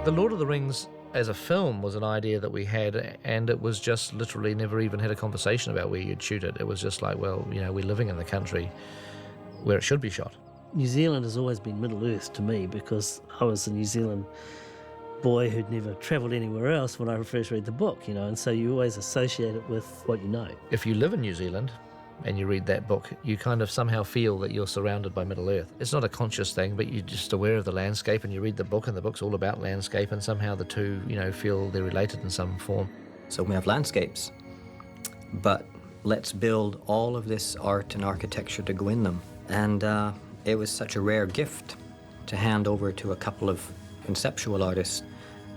The Lord of the Rings as a film was an idea that we had, and it was just literally never even had a conversation about where you'd shoot it. It was just like, well, you know, we're living in the country where it should be shot. New Zealand has always been Middle Earth to me because I was a New Zealand boy who'd never travelled anywhere else when I first read the book, you know, and so you always associate it with what you know. If you live in New Zealand and you read that book, you kind of somehow feel that you're surrounded by Middle Earth. It's not a conscious thing, but you're just aware of the landscape, and you read the book, and the book's all about landscape, and somehow the two, you know, feel they're related in some form. So we have landscapes, but let's build all of this art and architecture to go in them. And it was such a rare gift to hand over to a couple of conceptual artists.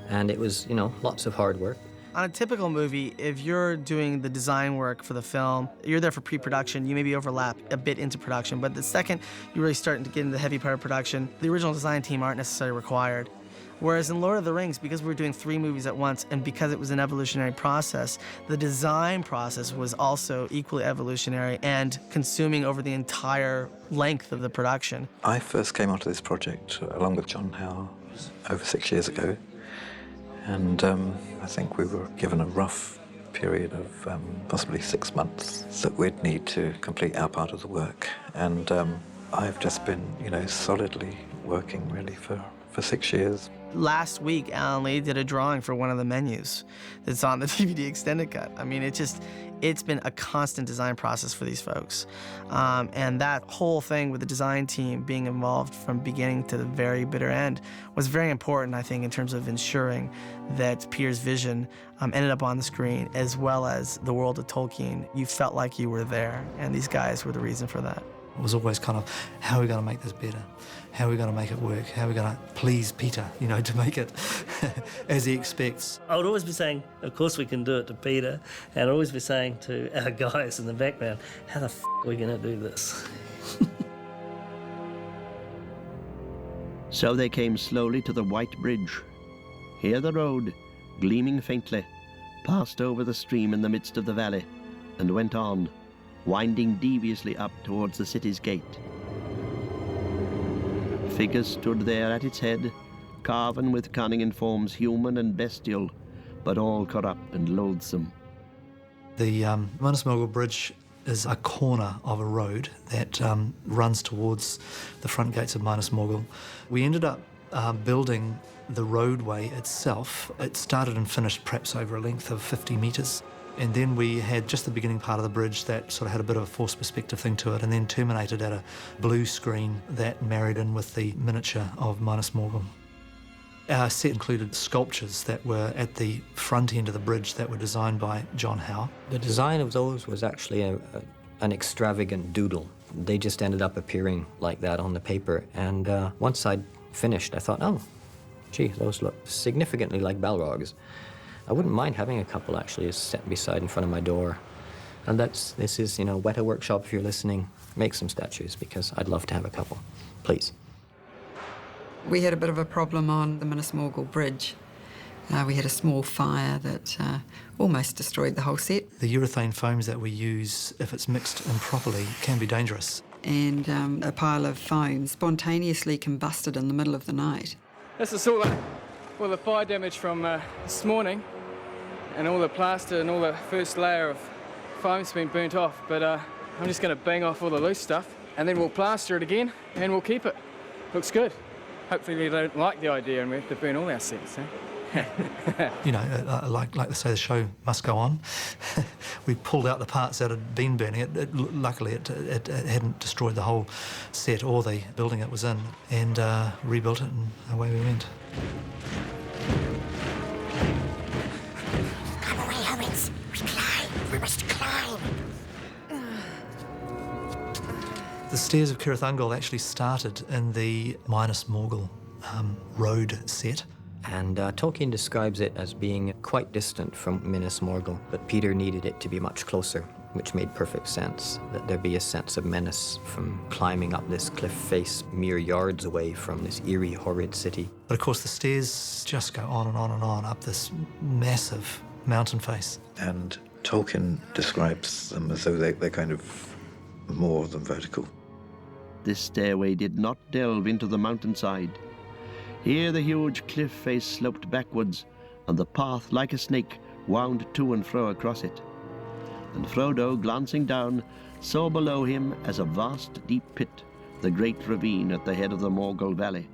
And it was, you know, lots of hard work. On a typical movie, if you're doing the design work for the film, you're there for pre-production, you maybe overlap a bit into production, but the second you're really starting to get into the heavy part of production, the original design team aren't necessarily required. Whereas in Lord of the Rings, because we were doing 3 movies at once, and because it was an evolutionary process, the design process was also equally evolutionary and consuming over the entire length of the production. I first came onto this project along with John Howe over 6 years ago. And I think we were given a rough period of possibly 6 months that we'd need to complete our part of the work. And I've just been, you know, solidly working really for 6 years. Last week, Alan Lee did a drawing for one of the menus that's on the DVD extended cut. I mean, it's been a constant design process for these folks. And that whole thing with the design team being involved from beginning to the very bitter end was very important, I think, in terms of ensuring that Peter's vision ended up on the screen, as well as the world of Tolkien. You felt like you were there, and these guys were the reason for that. It was always kind of, how are we going to make this better? How are we going to make it work? How are we going to please Peter, you know, to make it as he expects? I would always be saying, of course we can do it to Peter, and I'd always be saying to our guys in the background, how the f*** are we going to do this? So they came slowly to the White Bridge. Here the road, gleaming faintly, passed over the stream in the midst of the valley and went on, winding deviously up towards the city's gate. Figures stood there at its head, carven with cunning in forms human and bestial, but all corrupt and loathsome. The Minas Morgul Bridge is a corner of a road that runs towards the front gates of Minas Morgul. We ended up building the roadway itself. It started and finished perhaps over a length of 50 metres. And then we had just the beginning part of the bridge that sort of had a bit of a forced perspective thing to it, and then terminated at a blue screen that married in with the miniature of Minas Morgul. Our set included sculptures that were at the front end of the bridge that were designed by John Howe. The design of those was actually an extravagant doodle. They just ended up appearing like that on the paper. And once I'd finished, I thought, oh, gee, those look significantly like Balrogs. I wouldn't mind having a couple actually set beside in front of my door. And this is, you know, Weta Workshop, if you're listening, make some statues, because I'd love to have a couple, please. We had a bit of a problem on the Minas Morgul Bridge. We had a small fire that almost destroyed the whole set. The urethane foams that we use, if it's mixed improperly, can be dangerous. And a pile of foam spontaneously combusted in the middle of the night. This is all the fire damage from this morning, and all the plaster and all the first layer of foam's been burnt off, but I'm just going to bang off all the loose stuff, and then we'll plaster it again, and we'll keep it. Looks good. Hopefully they don't like the idea and we have to burn all our sets, eh? You know, like they say, the show must go on. We pulled out the parts that had been burning. Luckily, it hadn't destroyed the whole set or the building it was in, and rebuilt it, and away we went. Come away, Hobbits. We climb. We must climb. The Stairs of Cirith Ungol actually started in the Minas Morgul road set. And Tolkien describes it as being quite distant from Minas Morgul, but Peter needed it to be much closer, which made perfect sense, that there be a sense of menace from climbing up this cliff face mere yards away from this eerie, horrid city. But of course the stairs just go on and on and on up this massive mountain face. And Tolkien describes them as though they're kind of more than vertical. This stairway did not delve into the mountainside. Here the huge cliff face sloped backwards, and the path, like a snake, wound to and fro across it. And Frodo, glancing down, saw below him, as a vast deep pit, the great ravine at the head of the Morgul Valley.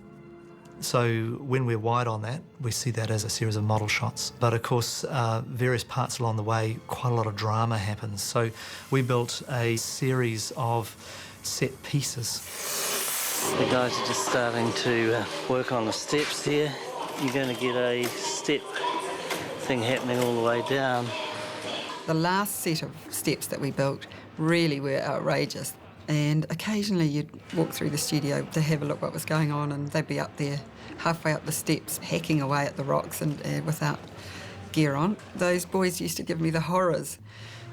So when we're wide on that, we see that as a series of model shots. But of course, various parts along the way, quite a lot of drama happens. So we built a series of set pieces. The guys are just starting to work on the steps here. You're going to get a step thing happening all the way down. The last set of steps that we built really were outrageous. And occasionally you'd walk through the studio to have a look what was going on, and they'd be up there halfway up the steps hacking away at the rocks and without gear on. Those boys used to give me the horrors,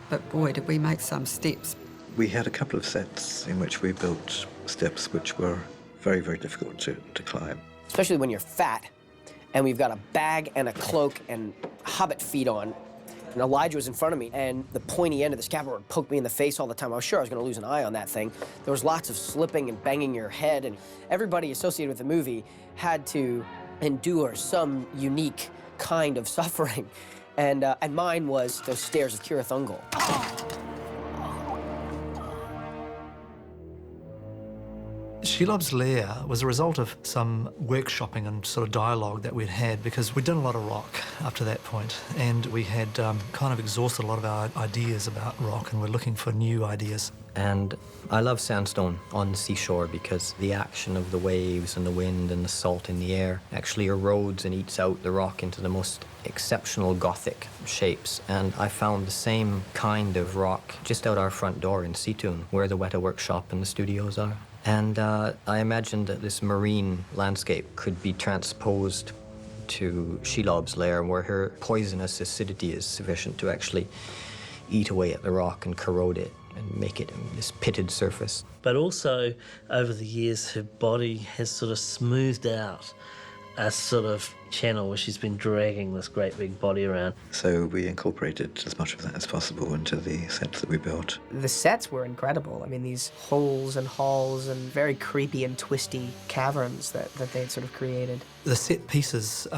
but boy did we make some steps. We had a couple of sets in which we built steps which were very, very difficult to climb. Especially when you're fat and we've got a bag and a cloak and hobbit feet on. And Elijah was in front of me, and the pointy end of the scaffold would poke me in the face all the time. I was sure I was going to lose an eye on that thing. There was lots of slipping and banging your head, and everybody associated with the movie had to endure some unique kind of suffering. And mine was those stairs of Cirith Ungol. Shelob's Lair was a result of some workshopping and sort of dialogue that we'd had, because we'd done a lot of rock up to that point, and we had kind of exhausted a lot of our ideas about rock, and we're looking for new ideas. And I love sandstone on the seashore because the action of the waves and the wind and the salt in the air actually erodes and eats out the rock into the most exceptional Gothic shapes. And I found the same kind of rock just out our front door in Seatoun, where the Weta workshop and the studios are. And I imagined that this marine landscape could be transposed to Shelob's Lair, where her poisonous acidity is sufficient to actually eat away at the rock and corrode it and make it this pitted surface. But also, over the years, her body has sort of smoothed out a sort of channel where she's been dragging this great big body around. So we incorporated as much of that as possible into the sets that we built. The sets were incredible. I mean, these holes and halls and very creepy and twisty caverns that they'd sort of created. The set pieces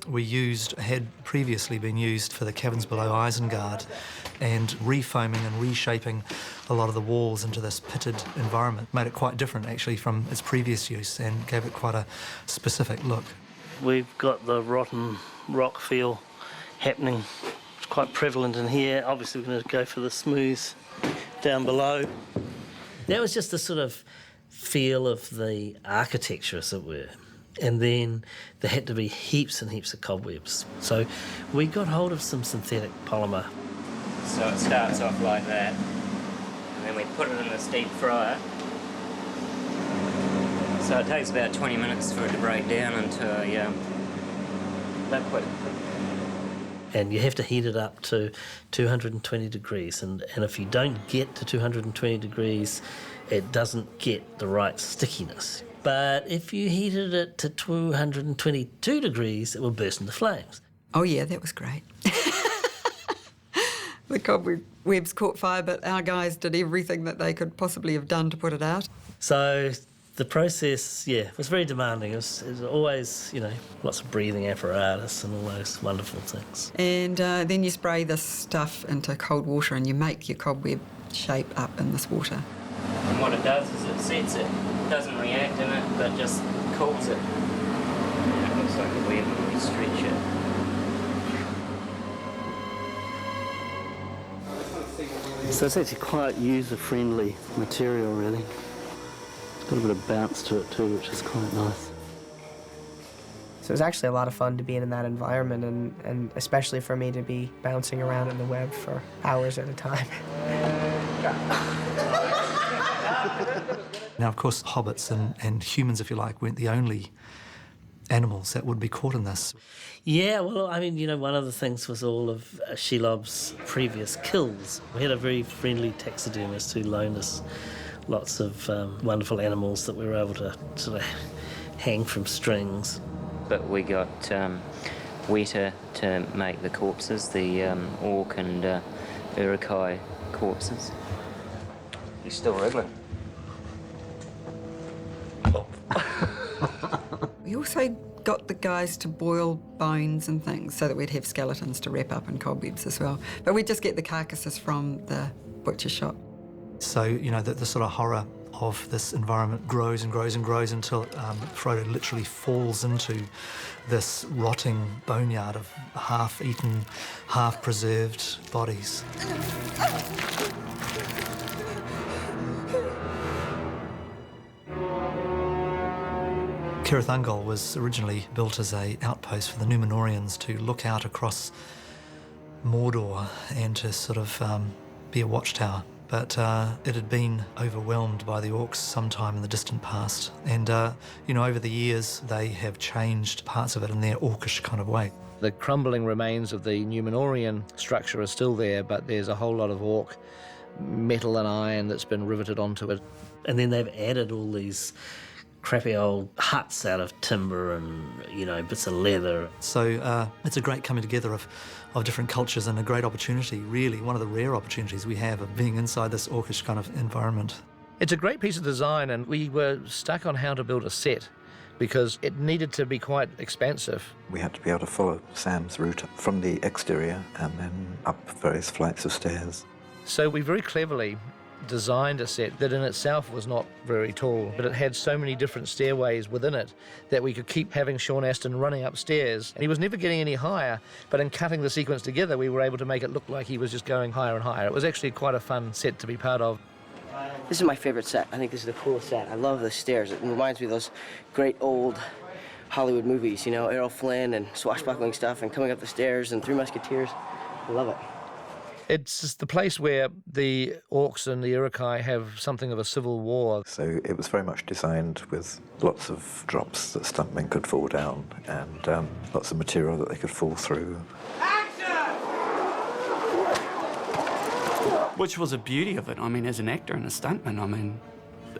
we used had previously been used for the caverns below Isengard, and refoaming and reshaping a lot of the walls into this pitted environment made it quite different actually from its previous use and gave it quite a specific look. We've got the rotten rock feel happening. It's quite prevalent in here. Obviously we're going to go for the smooth down below. That was just the sort of feel of the architecture, as it were. And then there had to be heaps and heaps of cobwebs. So we got hold of some synthetic polymer. So it starts off like that, and then we put it in the deep fryer. So it takes about 20 minutes for it to break down into a liquid. And you have to heat it up to 220 degrees. And if you don't get to 220 degrees, it doesn't get the right stickiness. But if you heated it to 222 degrees, it will burst into flames. Oh yeah, that was great. The cobwebs caught fire, but our guys did everything that they could possibly have done to put it out. So the process, was very demanding. It was always, lots of breathing apparatus and all those wonderful things. And then you spray this stuff into cold water and you make your cobweb shape up in this water. And what it does is it sets it. It doesn't react in it, but just cools it. And it looks like a web when we stretch it. So it's actually quite user-friendly material, really. It's got a bit of bounce to it too, which is quite nice. So it was actually a lot of fun to be in that environment, and especially for me to be bouncing around in the web for hours at a time. Now, of course, hobbits and humans, if you like, weren't the only animals that would be caught in this. Yeah, well, I mean, one of the things was all of Shelob's previous kills. We had a very friendly taxidermist who loaned us lots of wonderful animals that we were able to sort of hang from strings. But we got Weta to make the corpses, the orc and Urukai corpses. He's still wriggling. We also got the guys to boil bones and things so that we'd have skeletons to wrap up in cobwebs as well. But we'd just get the carcasses from the butcher shop. So, you know, the sort of horror of this environment grows and grows and grows until Frodo literally falls into this rotting boneyard of half-eaten, half-preserved bodies. Cirith Ungol was originally built as an outpost for the Númenóreans to look out across Mordor and to sort of be a watchtower. But it had been overwhelmed by the orcs sometime in the distant past. And, you know, over the years, they have changed parts of it in their orcish kind of way. The crumbling remains of the Númenórean structure are still there, but there's a whole lot of orc metal and iron that's been riveted onto it. And then they've added all these crappy old huts out of timber and, you know, bits of leather. So it's a great coming together of different cultures and a great opportunity, really, one of the rare opportunities we have of being inside this orcish kind of environment. It's a great piece of design, and we were stuck on how to build a set because it needed to be quite expansive. We had to be able to follow Sam's route from the exterior and then up various flights of stairs. So we very cleverly designed a set that in itself was not very tall, but it had so many different stairways within it that we could keep having Sean Astin running upstairs. And he was never getting any higher, but in cutting the sequence together, we were able to make it look like he was just going higher and higher. It was actually quite a fun set to be part of. This is my favorite set. I think this is the coolest set. I love the stairs. It reminds me of those great old Hollywood movies, you know, Errol Flynn and swashbuckling stuff and coming up the stairs and Three Musketeers. I love it. It's just the place where the orcs and the Uruk-hai have something of a civil war. So it was very much designed with lots of drops that stuntmen could fall down and lots of material that they could fall through. Which was a beauty of it. I mean, as an actor and a stuntman, I mean,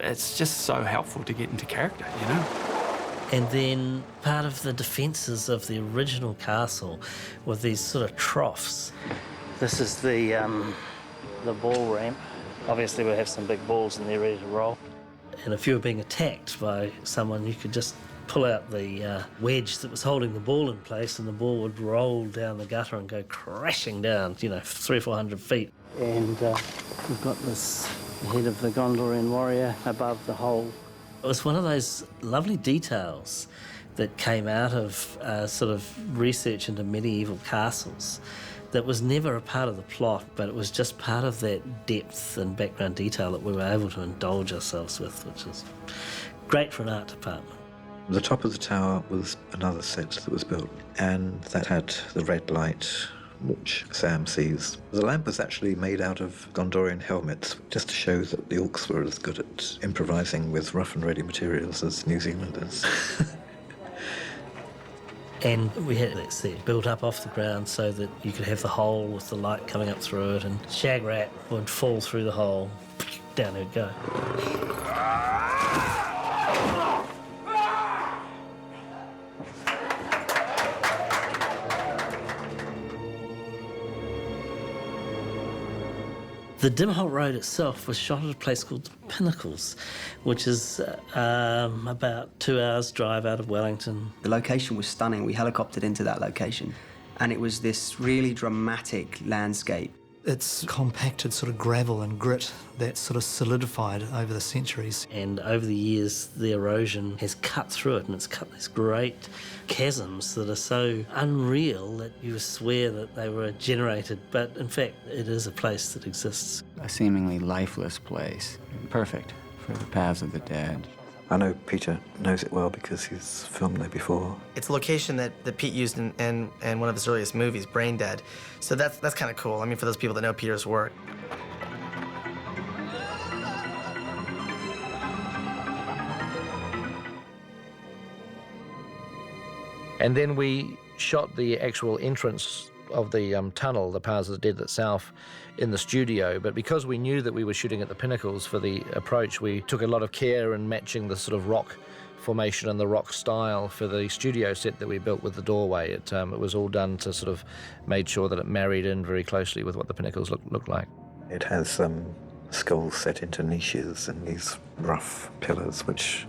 it's just so helpful to get into character, you know? And then part of the defences of the original castle were these sort of troughs. This is the ball ramp. Obviously we'll have some big balls in there ready to roll. And if you were being attacked by someone, you could just pull out the wedge that was holding the ball in place and the ball would roll down the gutter and go crashing down, you know, 300 or 400 feet. And we've got this head of the Gondorian warrior above the hole. It was one of those lovely details that came out of sort of research into medieval castles that was never a part of the plot, but it was just part of that depth and background detail that we were able to indulge ourselves with, which is great for an art department. The top of the tower was another set that was built, and that had the red light, which Sam sees. The lamp was actually made out of Gondorian helmets, just to show that the orcs were as good at improvising with rough and ready materials as New Zealanders. And we had that set built up off the ground so that you could have the hole with the light coming up through it, and Shagrat would fall through the hole, down it'd go. The Dimholt Road itself was shot at a place called the Pinnacles, which is about 2 hours' drive out of Wellington. The location was stunning. We helicoptered into that location, and it was this really dramatic landscape. It's compacted sort of gravel and grit that sort of solidified over the centuries. And over the years, the erosion has cut through it, and it's cut these great chasms that are so unreal that you swear that they were generated. But in fact, it is a place that exists. A seemingly lifeless place. Perfect for the Paths of the Dead. I know Peter knows it well because he's filmed there before. It's a location that Pete used in one of his earliest movies, Brain Dead. So that's kind of cool. I mean, for those people that know Peter's work. And then we shot the actual entrance of the tunnel, the Paths of the Dead itself, in the studio. But because we knew that we were shooting at the Pinnacles for the approach, we took a lot of care in matching the sort of rock formation and the rock style for the studio set that we built with the doorway. It was all done to sort of made sure that it married in very closely with what the Pinnacles looked like. It has skulls set into niches and these rough pillars which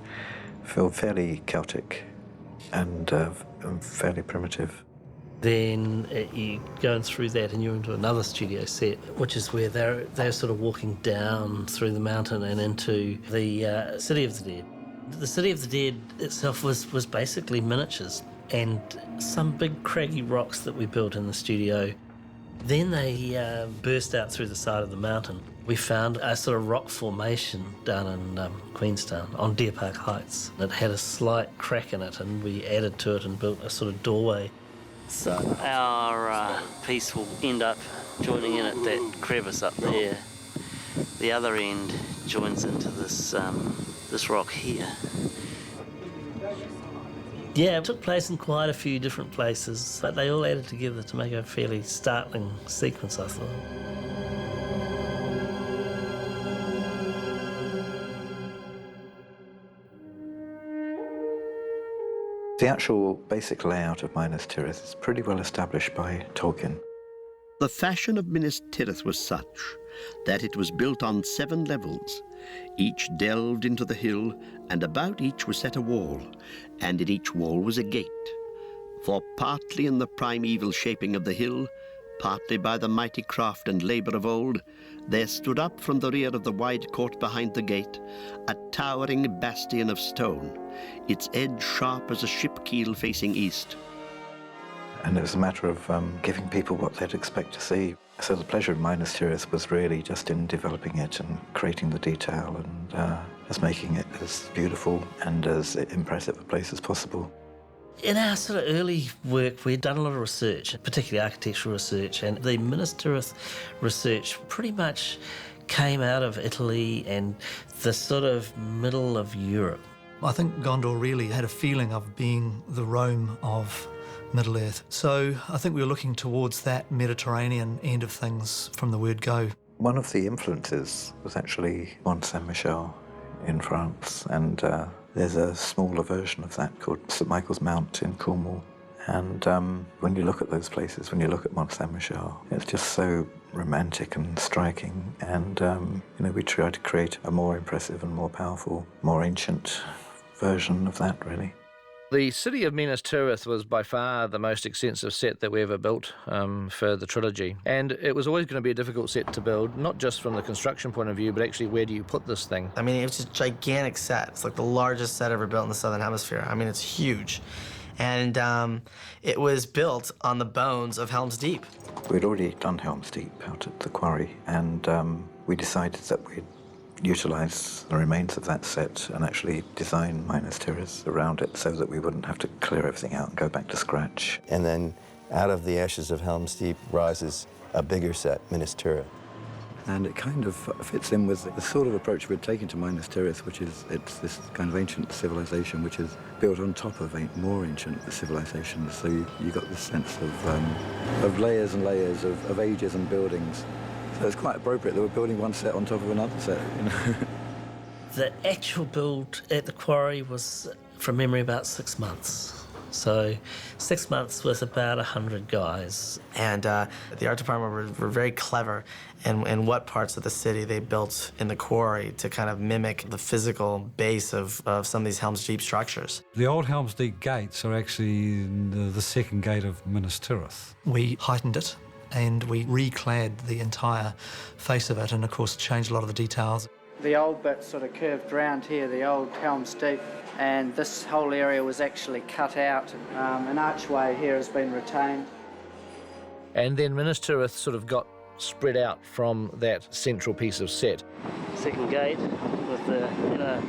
feel fairly Celtic. and fairly primitive. Then you go through that and you're into another studio set, which is where they're sort of walking down through the mountain and into the City of the Dead. The City of the Dead itself was basically miniatures and some big craggy rocks that we built in the studio. Then they burst out through the side of the mountain. We found a sort of rock formation down in Queenstown on Deer Park Heights. It had a slight crack in it and we added to it and built a sort of doorway. So our piece will end up joining in at that crevice up there. The other end joins into this this rock here. Yeah, it took place in quite a few different places, but they all added together to make a fairly startling sequence, I thought. The actual basic layout of Minas Tirith is pretty well established by Tolkien. The fashion of Minas Tirith was such that it was built on 7 levels. Each delved into the hill, and about each was set a wall, and in each wall was a gate. For partly in the primeval shaping of the hill, partly by the mighty craft and labour of old, there stood up from the rear of the wide court behind the gate a towering bastion of stone, its edge sharp as a ship keel facing east. And it was a matter of giving people what they'd expect to see. So the pleasure of Minas Tirith was really just in developing it and creating the detail and just making it as beautiful and as impressive a place as possible. In our sort of early work, we'd done a lot of research, particularly architectural research, and the Minas Tirith research pretty much came out of Italy and the sort of middle of Europe. I think Gondor really had a feeling of being the Rome of Middle-earth. So I think we were looking towards that Mediterranean end of things from the word go. One of the influences was actually Mont Saint-Michel in France, and there's a smaller version of that called St Michael's Mount in Cornwall. And when you look at those places, when you look at Mont Saint-Michel, it's just so romantic and striking. And we tried to create a more impressive and more powerful, more ancient version of that, really. The city of Minas Tirith was by far the most extensive set that we ever built for the trilogy. And it was always going to be a difficult set to build, not just from the construction point of view, but actually where do you put this thing? I mean, it's a gigantic set. It's like the largest set ever built in the Southern Hemisphere. I mean, it's huge. And it was built on the bones of Helm's Deep. We'd already done Helm's Deep out at the quarry, and we decided that we'd utilise the remains of that set and actually design Minas Tirith around it so that we wouldn't have to clear everything out and go back to scratch. And then out of the ashes of Helm's Deep rises a bigger set, Minas Tirith. And it kind of fits in with the sort of approach we're taking to Minas Tirith, which is it's this kind of ancient civilization which is built on top of more ancient civilizations. So you got this sense of layers and layers of ages and buildings. So it's quite appropriate that we're building one set on top of another set, The actual build at the quarry was, from memory, about 6 months. So 6 months with about 100 guys. And the art department were very clever in what parts of the city they built in the quarry to kind of mimic the physical base of some of these Helm's Deep structures. The old Helm's Deep gates are actually the second gate of Minas Tirith. We heightened it and we reclad the entire face of it and, of course, changed a lot of the details. The old bit sort of curved round here, the old Helm's Deep, and this whole area was actually cut out. An archway here has been retained. And then Minas Tirith sort of got spread out from that central piece of set. Second gate with the inner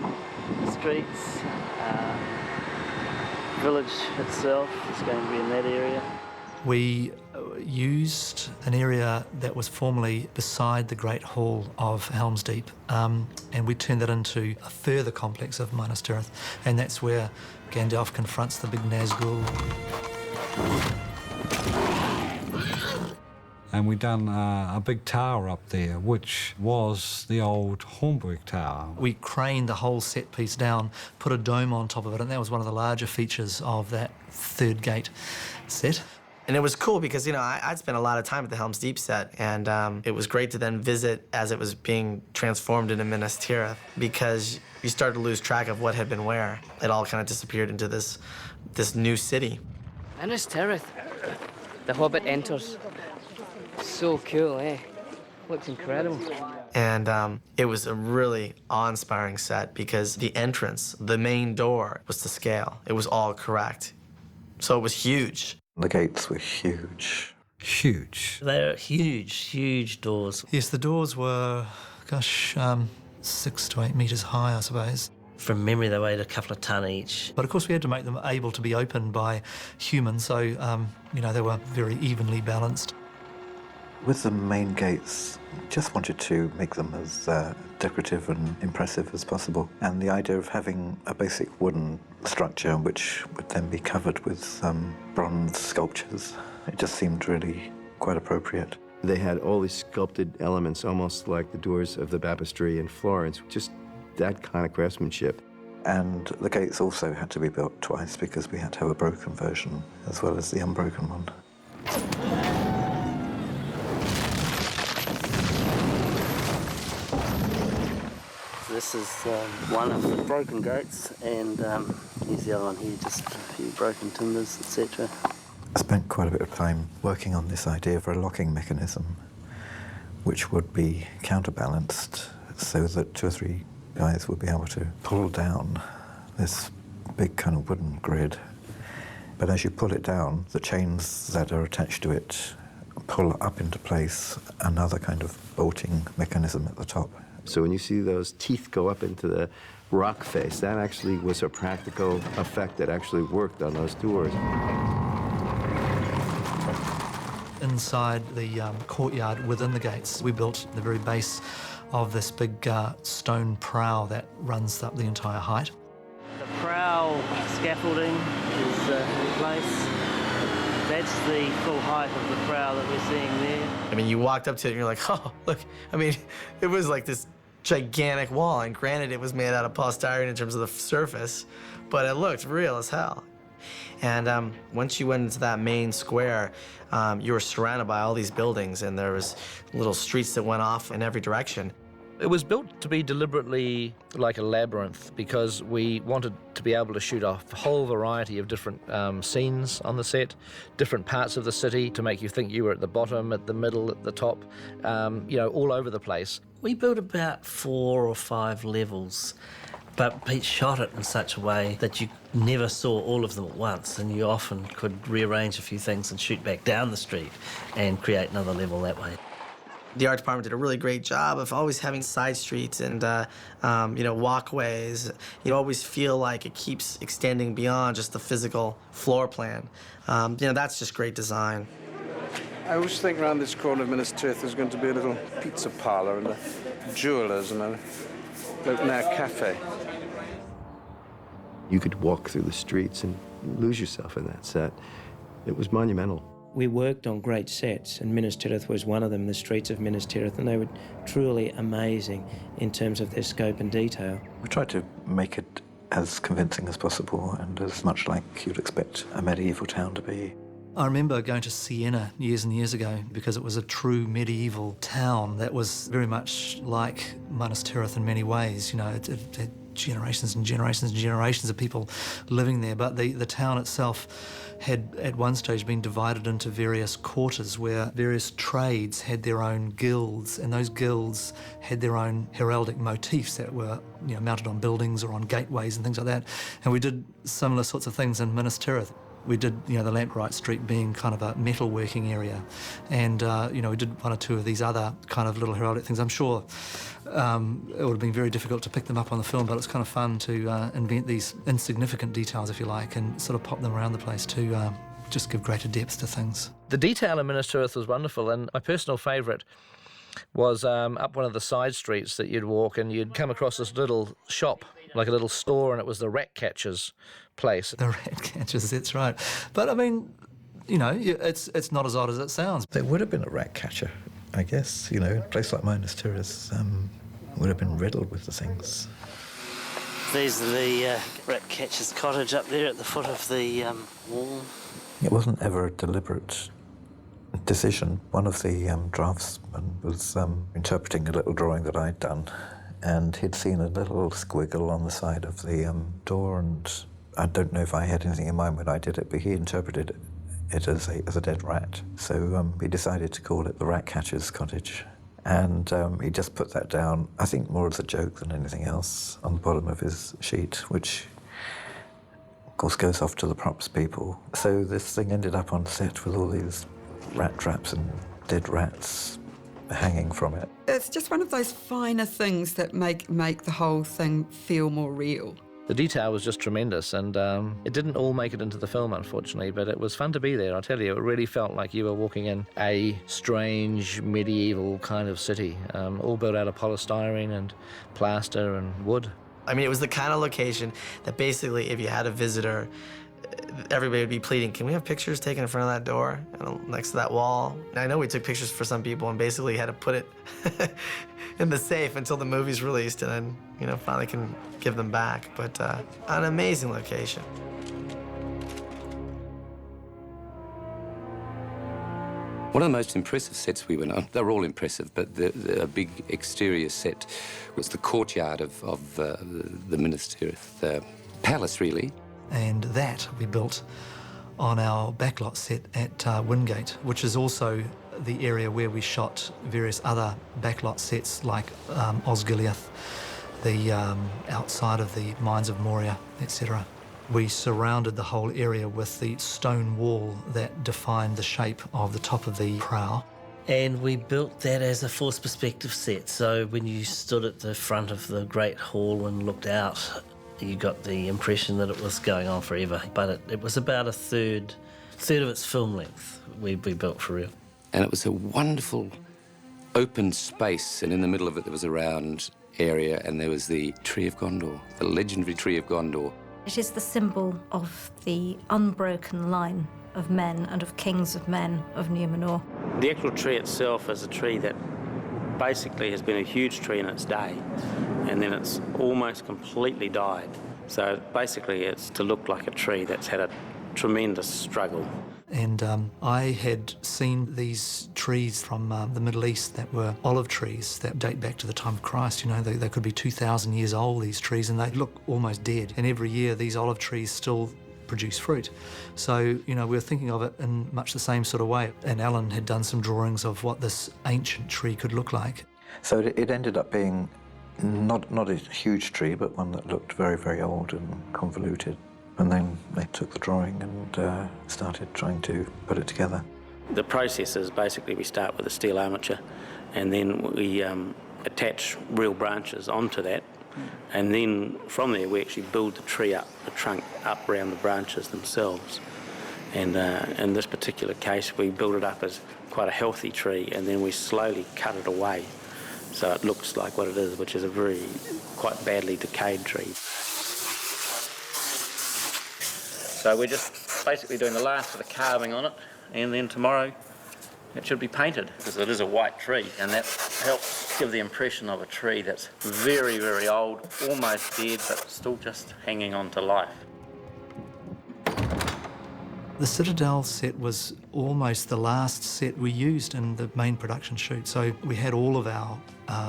streets, village itself is going to be in that area. We used an area that was formerly beside the Great Hall of Helm's Deep, and we turned that into a further complex of Minas Tirith, and that's where Gandalf confronts the big Nazgul. And we done a big tower up there, which was the old Hornburg Tower. We craned the whole set piece down, put a dome on top of it, and that was one of the larger features of that third gate set. And it was cool because, you know, I'd spent a lot of time at the Helm's Deep set, and it was great to then visit as it was being transformed into Minas Tirith, because you started to lose track of what had been where. It all kind of disappeared into this new city. Minas Tirith. The Hobbit enters. So cool, eh? Looks incredible. And it was a really awe-inspiring set because the entrance, the main door, was to scale. It was all correct. So it was huge. The gates were huge. Huge. They're huge doors. Yes, the doors were, gosh, 6 to 8 metres high, I suppose. From memory, they weighed a couple of tonne each. But of course, we had to make them able to be opened by humans, so, you know, they were very evenly balanced. With the main gates, just wanted to make them as decorative and impressive as possible. And the idea of having a basic wooden structure which would then be covered with bronze sculptures, it just seemed really quite appropriate. They had all these sculpted elements, almost like the doors of the baptistry in Florence, just that kind of craftsmanship. And the gates also had to be built twice because we had to have a broken version as well as the unbroken one. This is one of the broken gates, and here's the other one here, just a few broken timbers, etc. I spent quite a bit of time working on this idea for a locking mechanism which would be counterbalanced so that 2 or 3 guys would be able to pull down this big kind of wooden grid. But as you pull it down, the chains that are attached to it pull up into place another kind of bolting mechanism at the top. So when you see those teeth go up into the rock face, that actually was a practical effect that actually worked on those doors. Inside the courtyard within the gates, we built the very base of this big stone prow that runs up the entire height. The prow scaffolding is in place. That's the full height of the prow that we're seeing there. I mean, you walked up to it and you're like, oh, look. I mean, it was like this gigantic wall, and granted it was made out of polystyrene in terms of the surface, but it looked real as hell. And once you went into that main square, you were surrounded by all these buildings, and there was little streets that went off in every direction. It was built to be deliberately like a labyrinth because we wanted to be able to shoot a whole variety of different scenes on the set, different parts of the city to make you think you were at the bottom, at the middle, at the top, you know, all over the place. We built about 4 or 5 levels, but Pete shot it in such a way that you never saw all of them at once, and you often could rearrange a few things and shoot back down the street and create another level that way. The art department did a really great job of always having side streets and you know, walkways. You always feel like it keeps extending beyond just the physical floor plan. You know, that's just great design. I always think around this corner of Minas Tirith there's going to be a little pizza parlour and a jeweller's and an open-air cafe. You could walk through the streets and lose yourself in that set. It was monumental. We worked on great sets, and Minas Tirith was one of them, the streets of Minas Tirith, and they were truly amazing in terms of their scope and detail. We tried to make it as convincing as possible and as much like you'd expect a medieval town to be. I remember going to Siena years and years ago because it was a true medieval town that was very much like Minas Tirith in many ways. You know, it had generations and generations and generations of people living there, but the town itself had at one stage been divided into various quarters where various trades had their own guilds, and those guilds had their own heraldic motifs that were, you know, mounted on buildings or on gateways and things like that. And we did similar sorts of things in Minas Tirith. We did, you know, the Lamplight Street being kind of a metalworking area, and you know, we did 1 or 2 of these other kind of little heraldic things. I'm sure it would have been very difficult to pick them up on the film, but it's kind of fun to invent these insignificant details, if you like, and sort of pop them around the place to just give greater depth to things. The detail in Minas Tirith was wonderful, and my personal favourite was up one of the side streets that you'd walk, and you'd come across this little shop, like a little store, and it was the rat catcher's place. The rat catchers, that's right. But I mean, you know, it's not as odd as it sounds. There would have been a rat catcher, I guess. You know, a place like Minas Tirith would have been riddled with the things. These are the rat catcher's cottage up there at the foot of the wall. It wasn't ever a deliberate decision. One of the draftsmen was interpreting a little drawing that I'd done, and he'd seen a little squiggle on the side of the door, and I don't know if I had anything in mind when I did it, but he interpreted it as a dead rat. So he decided to call it the rat catcher's cottage. And he just put that down, I think more as a joke than anything else, on the bottom of his sheet, which of course goes off to the props people. So this thing ended up on set with all these rat traps and dead rats hanging from it. It's just one of those finer things that make the whole thing feel more real. The detail was just tremendous, and it didn't all make it into the film, unfortunately, but it was fun to be there. I tell you, it really felt like you were walking in a strange medieval kind of city, all built out of polystyrene and plaster and wood. I mean, it was the kind of location that basically, if you had a visitor, everybody would be pleading, can we have pictures taken in front of that door, next to that wall? And I know we took pictures for some people and basically had to put it in the safe until the movie's released, and then, you know, finally can give them back. But an amazing location. One of the most impressive sets we went on, they're all impressive, but the big exterior set was the courtyard of the Minas Tirith, the palace, really. And that we built on our backlot set at Wingate, which is also the area where we shot various other backlot sets like Osgiliath, the outside of the mines of Moria, etc. We surrounded the whole area with the stone wall that defined the shape of the top of the prow. And we built that as a forced perspective set, so when you stood at the front of the Great Hall and looked out, you got the impression that it was going on forever. But it was about a third of its film length we built for real. And it was a wonderful open space, and in the middle of it there was a round area, and there was the Tree of Gondor, the legendary Tree of Gondor. It is the symbol of the unbroken line of men and of kings of men of Numenor. The actual tree itself is a tree that basically has been a huge tree in its day, and then it's almost completely died. So basically it's to look like a tree that's had a tremendous struggle. And I had seen these trees from the Middle East that were olive trees that date back to the time of Christ. You know, they could be 2,000 years old, these trees, and they look almost dead. And every year these olive trees still produce fruit. So, you know, we were thinking of it in much the same sort of way. And Alan had done some drawings of what this ancient tree could look like. So it ended up being not a huge tree, but one that looked very, very old and convoluted. And then they took the drawing and started trying to put it together. The process is basically we start with a steel armature, and then we attach real branches onto that, and then from there we actually build the tree up, the trunk up around the branches themselves. And in this particular case we build it up as quite a healthy tree, and then we slowly cut it away so it looks like what it is, which is a very quite badly decayed tree. So we're just basically doing the last of the carving on it, and then tomorrow it should be painted, because it is a white tree, and that helps give the impression of a tree that's very, very old, almost dead, but still just hanging on to life. The Citadel set was almost the last set we used in the main production shoot. So we had all of our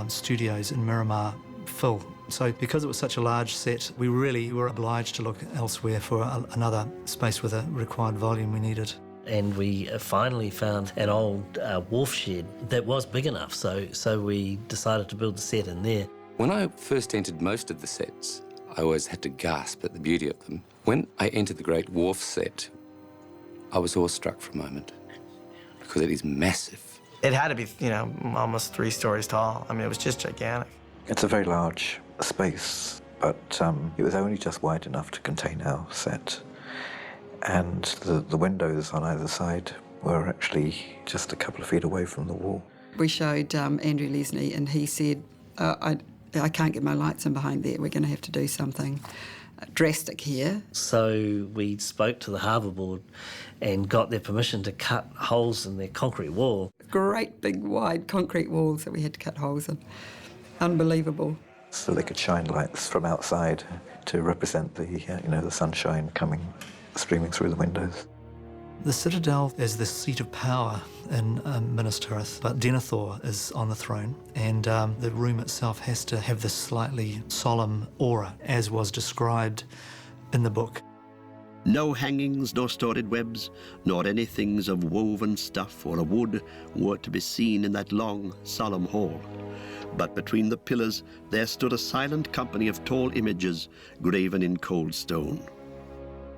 studios in Miramar full. So because it was such a large set, we really were obliged to look elsewhere for another space with a required volume we needed. And we finally found an old wharf shed that was big enough, so we decided to build the set in there. When I first entered most of the sets, I always had to gasp at the beauty of them. When I entered the Great Wharf set, I was awestruck for a moment, because it is massive. It had to be, you know, almost 3 stories tall. I mean, it was just gigantic. It's a very large space, but it was only just wide enough to contain our set. And the windows on either side were actually just a couple of feet away from the wall. We showed Andrew Lesney, and he said, I can't get my lights in behind there. We're going to have to do something drastic here. So we spoke to the Harbour Board and got their permission to cut holes in their concrete wall. Great big wide concrete walls that we had to cut holes in. Unbelievable. So they could shine lights from outside to represent the, the sunshine streaming through the windows. The Citadel is the seat of power in Minas Tirith, but Denethor is on the throne, and the room itself has to have this slightly solemn aura, as was described in the book. No hangings, nor storied webs, nor any things of woven stuff or of wood were to be seen in that long, solemn hall. But between the pillars there stood a silent company of tall images graven in cold stone.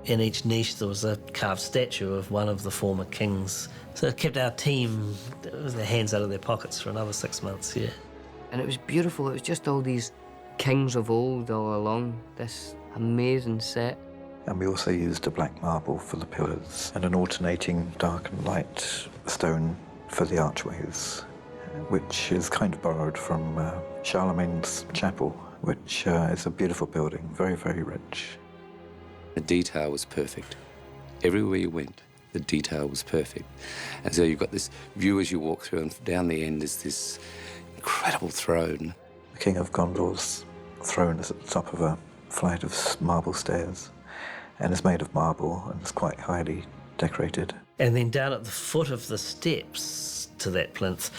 In each niche there was a carved statue of one of the former kings. So it kept our team with their hands out of their pockets for another 6 months, yeah. And it was beautiful. It was just all these kings of old all along this amazing set. And we also used a black marble for the pillars and an alternating dark and light stone for the archways, which is kind of borrowed from Charlemagne's chapel, which is a beautiful building, very, very rich. The detail was perfect. Everywhere you went, the detail was perfect. And so you've got this view as you walk through, and down the end is this incredible throne. The King of Gondor's throne is at the top of a flight of marble stairs, and is made of marble and is quite highly decorated. And then down at the foot of the steps to that plinth,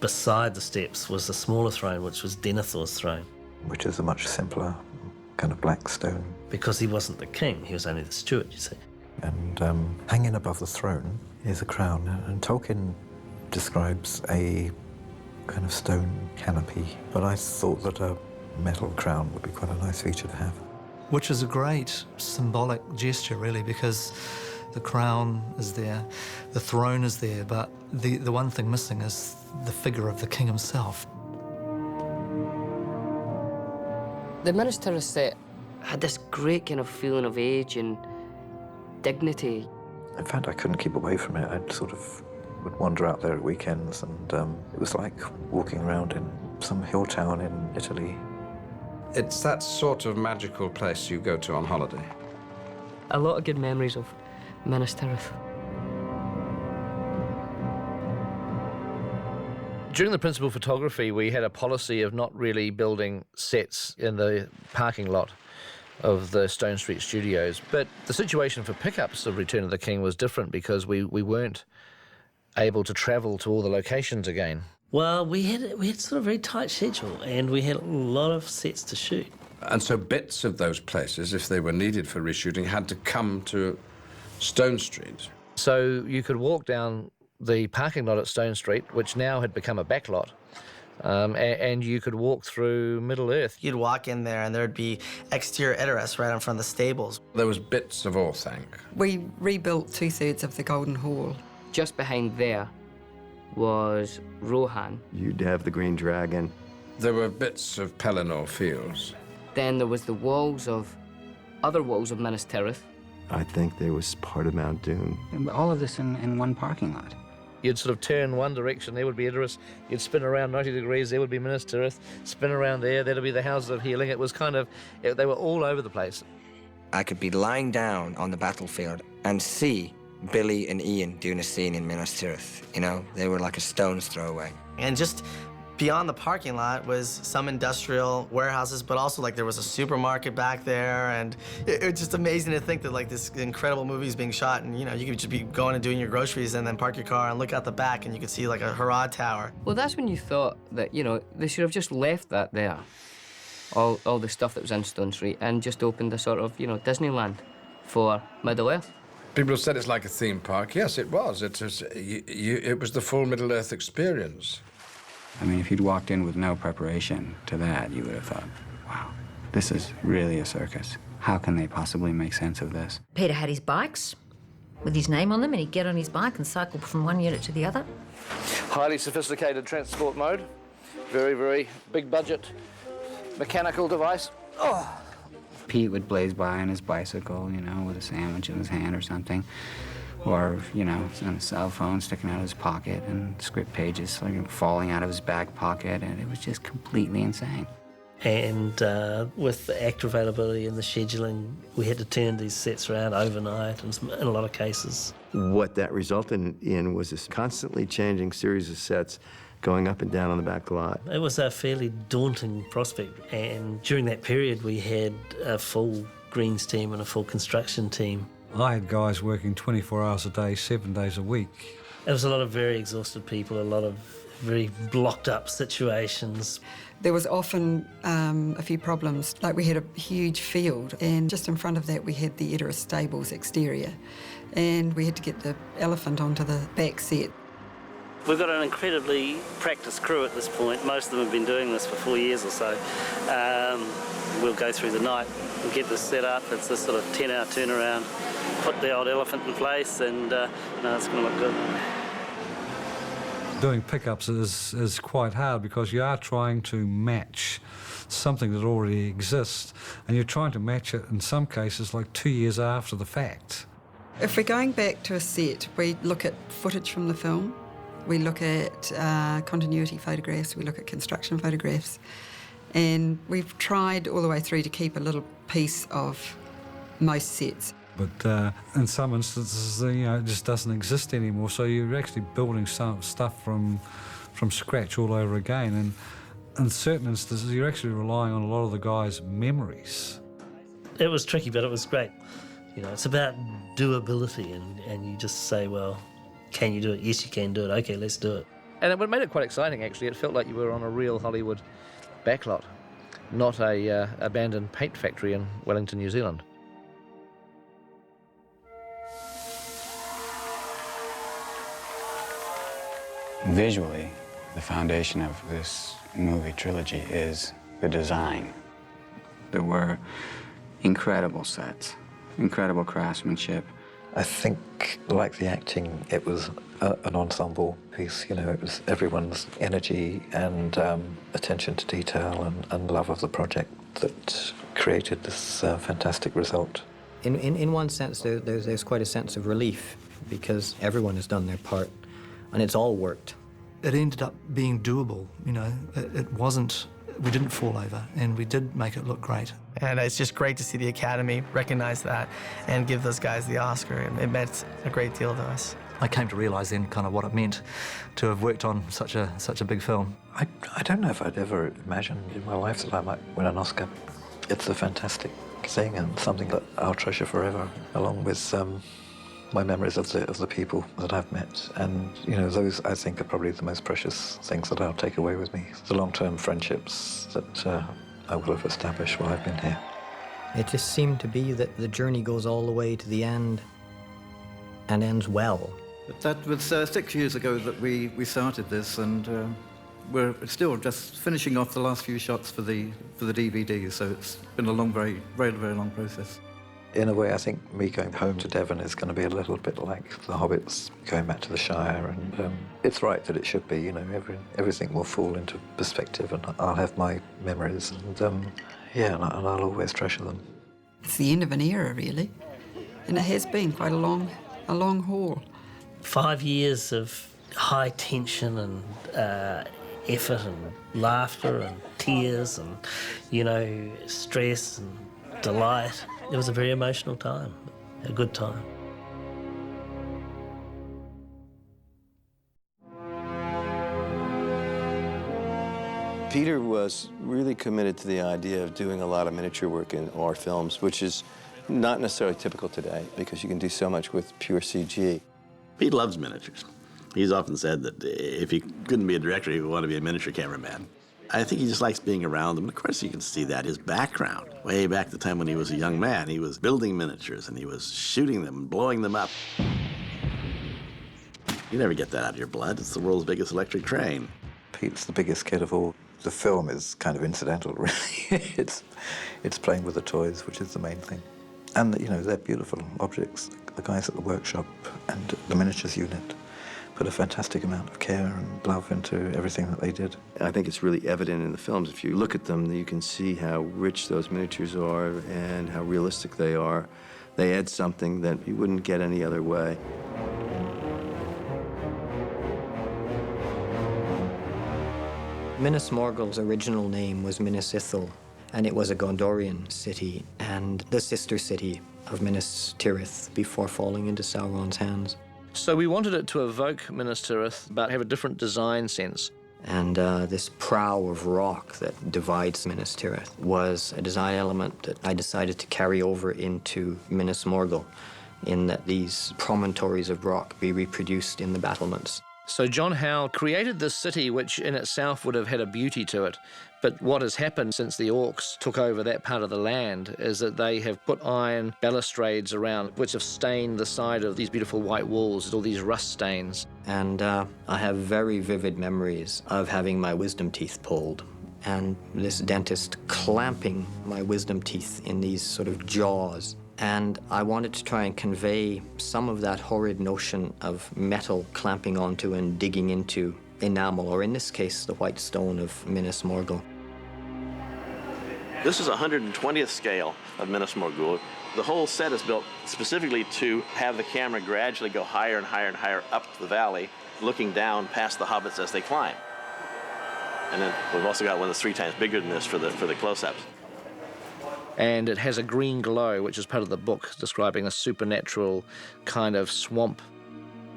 beside the steps, was the smaller throne, which was Denethor's throne. Which is a much simpler kind of black stone. Because he wasn't the king, he was only the steward, you see. And hanging above the throne is a crown, and Tolkien describes a kind of stone canopy, but I thought that a metal crown would be quite a nice feature to have. Which is a great symbolic gesture, really, because the crown is there, the throne is there, but the one thing missing is the figure of the king himself. The Minas Tirith set had this great kind of feeling of age and dignity. In fact, I couldn't keep away from it. I'd sort of would wander out there at weekends, and it was like walking around in some hill town in Italy. It's that sort of magical place you go to on holiday. A lot of good memories of Minas Tirith. During the principal photography, we had a policy of not really building sets in the parking lot of the Stone Street studios. But the situation for pickups of Return of the King was different because we weren't able to travel to all the locations again. Well, we had sort of a very tight schedule, and we had a lot of sets to shoot. And so bits of those places, if they were needed for reshooting, had to come to Stone Street. So you could walk down the parking lot at Stone Street, which now had become a back lot, and you could walk through Middle-earth. You'd walk in there and there'd be exterior Edoras right in front of the stables. There was bits of Orthanc. We rebuilt 2/3 of the Golden Hall. Just behind there was Rohan. You'd have the Green Dragon. There were bits of Pelennor Fields. Then there was the other walls of Minas Tirith. I think there was part of Mount Doom. All of this in one parking lot. You'd sort of turn one direction, there would be Edoras. You'd spin around 90 degrees, there would be Minas Tirith. Spin around there, there'd be the Houses of Healing. It was kind of, they were all over the place. I could be lying down on the battlefield and see Billy and Ian doing a scene in Minas Tirith. You know, they were like a stone's throw away. And just beyond the parking lot was some industrial warehouses, but also like there was a supermarket back there, and it was just amazing to think that like this incredible movie is being shot, and you know, you could just be going and doing your groceries and then park your car and look out the back and you could see like a Harad Tower. Well, that's when you thought that, you know, they should have just left that there, all the stuff that was in Stone Street, and just opened a sort of, you know, Disneyland for Middle-earth. People have said it's like a theme park. Yes, it was. It was the full Middle-earth experience. I mean, if you'd walked in with no preparation to that, you would have thought, wow, this is really a circus. How can they possibly make sense of this? Peter had his bikes with his name on them, and he'd get on his bike and cycle from one unit to the other. Highly sophisticated transport mode. Very, very big budget mechanical device. Oh. Pete would blaze by on his bicycle, you know, with a sandwich in his hand or something. Or, you know, on a cell phone sticking out of his pocket and script pages like falling out of his back pocket, and it was just completely insane. And with the actor availability and the scheduling, we had to turn these sets around overnight in a lot of cases. What that resulted in was this constantly changing series of sets going up and down on the back lot. It was a fairly daunting prospect, and during that period we had a full greens team and a full construction team. I had guys working 24 hours a day, 7 days a week. There was a lot of very exhausted people, a lot of very blocked up situations. There was often a few problems, like we had a huge field and just in front of that we had the Edera stables exterior and we had to get the elephant onto the back set. We've got an incredibly practiced crew at this point. Most of them have been doing this for 4 years or so. We'll go through the night and get this set up. It's a sort of 10-hour turnaround, put the old elephant in place and it's going to look good. Doing pickups is quite hard because you are trying to match something that already exists, and you're trying to match it in some cases like 2 years after the fact. If we're going back to a set, we look at footage from the film, we look at continuity photographs, we look at construction photographs, and we've tried all the way through to keep a little piece of most sets. But in some instances, it just doesn't exist anymore. So you're actually building some stuff from scratch all over again. And in certain instances, you're actually relying on a lot of the guys' memories. It was tricky, but it was great. It's about doability, and you just say, well, can you do it? Yes, you can do it. Okay, let's do it. And it made it quite exciting, actually. It felt like you were on a real Hollywood backlot, not a abandoned paint factory in Wellington, New Zealand. Visually, the foundation of this movie trilogy is the design. There were incredible sets, incredible craftsmanship. I think, like the acting, it was an ensemble piece. It was everyone's energy and attention to detail and love of the project that created this fantastic result. In one sense, there's quite a sense of relief because everyone has done their part. And it's all worked. It ended up being doable, It wasn't, we didn't fall over, and we did make it look great. And it's just great to see the Academy recognize that and give those guys the Oscar. It meant a great deal to us. I came to realise then kind of what it meant to have worked on such a big film. I don't know if I'd ever imagined in my life that I might win an Oscar. It's a fantastic thing and something that I'll treasure forever, along with my memories of the people that I've met. And, those, I think, are probably the most precious things that I'll take away with me. The long-term friendships that I will have established while I've been here. It just seemed to be that the journey goes all the way to the end and ends well. That was 6 years ago that we started this, and we're still just finishing off the last few shots for the DVD, so it's been a long, very, very, very long process. In a way, I think me going home to Devon is going to be a little bit like the Hobbits going back to the Shire, and it's right that it should be. Everything will fall into perspective, and I'll have my memories, and and I'll always treasure them. It's the end of an era, really, and it has been quite a long haul. 5 years of high tension and effort and laughter and tears and stress and delight. It was a very emotional time, a good time. Peter was really committed to the idea of doing a lot of miniature work in our films, which is not necessarily typical today because you can do so much with pure CG. Pete loves miniatures. He's often said that if he couldn't be a director, he would want to be a miniature cameraman. I think he just likes being around them. And of course, you can see that, his background. Way back the time when he was a young man, he was building miniatures and he was shooting them, blowing them up. You never get that out of your blood. It's the world's biggest electric train. Pete's the biggest kid of all. The film is kind of incidental, really. It's playing with the toys, which is the main thing. And, they're beautiful objects. The guys at the workshop and the miniatures unit put a fantastic amount of care and love into everything that they did. I think it's really evident in the films. If you look at them, you can see how rich those miniatures are and how realistic they are. They add something that you wouldn't get any other way. Minas Morgul's original name was Minas Ithil, and it was a Gondorian city and the sister city of Minas Tirith before falling into Sauron's hands. So we wanted it to evoke Minas Tirith, but have a different design sense. And this prow of rock that divides Minas Tirith was a design element that I decided to carry over into Minas Morgul. in that these promontories of rock be reproduced in the battlements. So John Howe created this city which in itself would have had a beauty to it. But what has happened since the Orcs took over that part of the land is that they have put iron balustrades around which have stained the side of these beautiful white walls, all these rust stains. And I have very vivid memories of having my wisdom teeth pulled and this dentist clamping my wisdom teeth in these sort of jaws. And I wanted to try and convey some of that horrid notion of metal clamping onto and digging into enamel, or in this case, the white stone of Minas Morgul. This is a 120th scale of Minas Morgul. The whole set is built specifically to have the camera gradually go higher and higher and higher up the valley, looking down past the hobbits as they climb. And then we've also got one that's 3 times bigger than this for the close-ups. And it has a green glow, which is part of the book, describing a supernatural kind of swamp.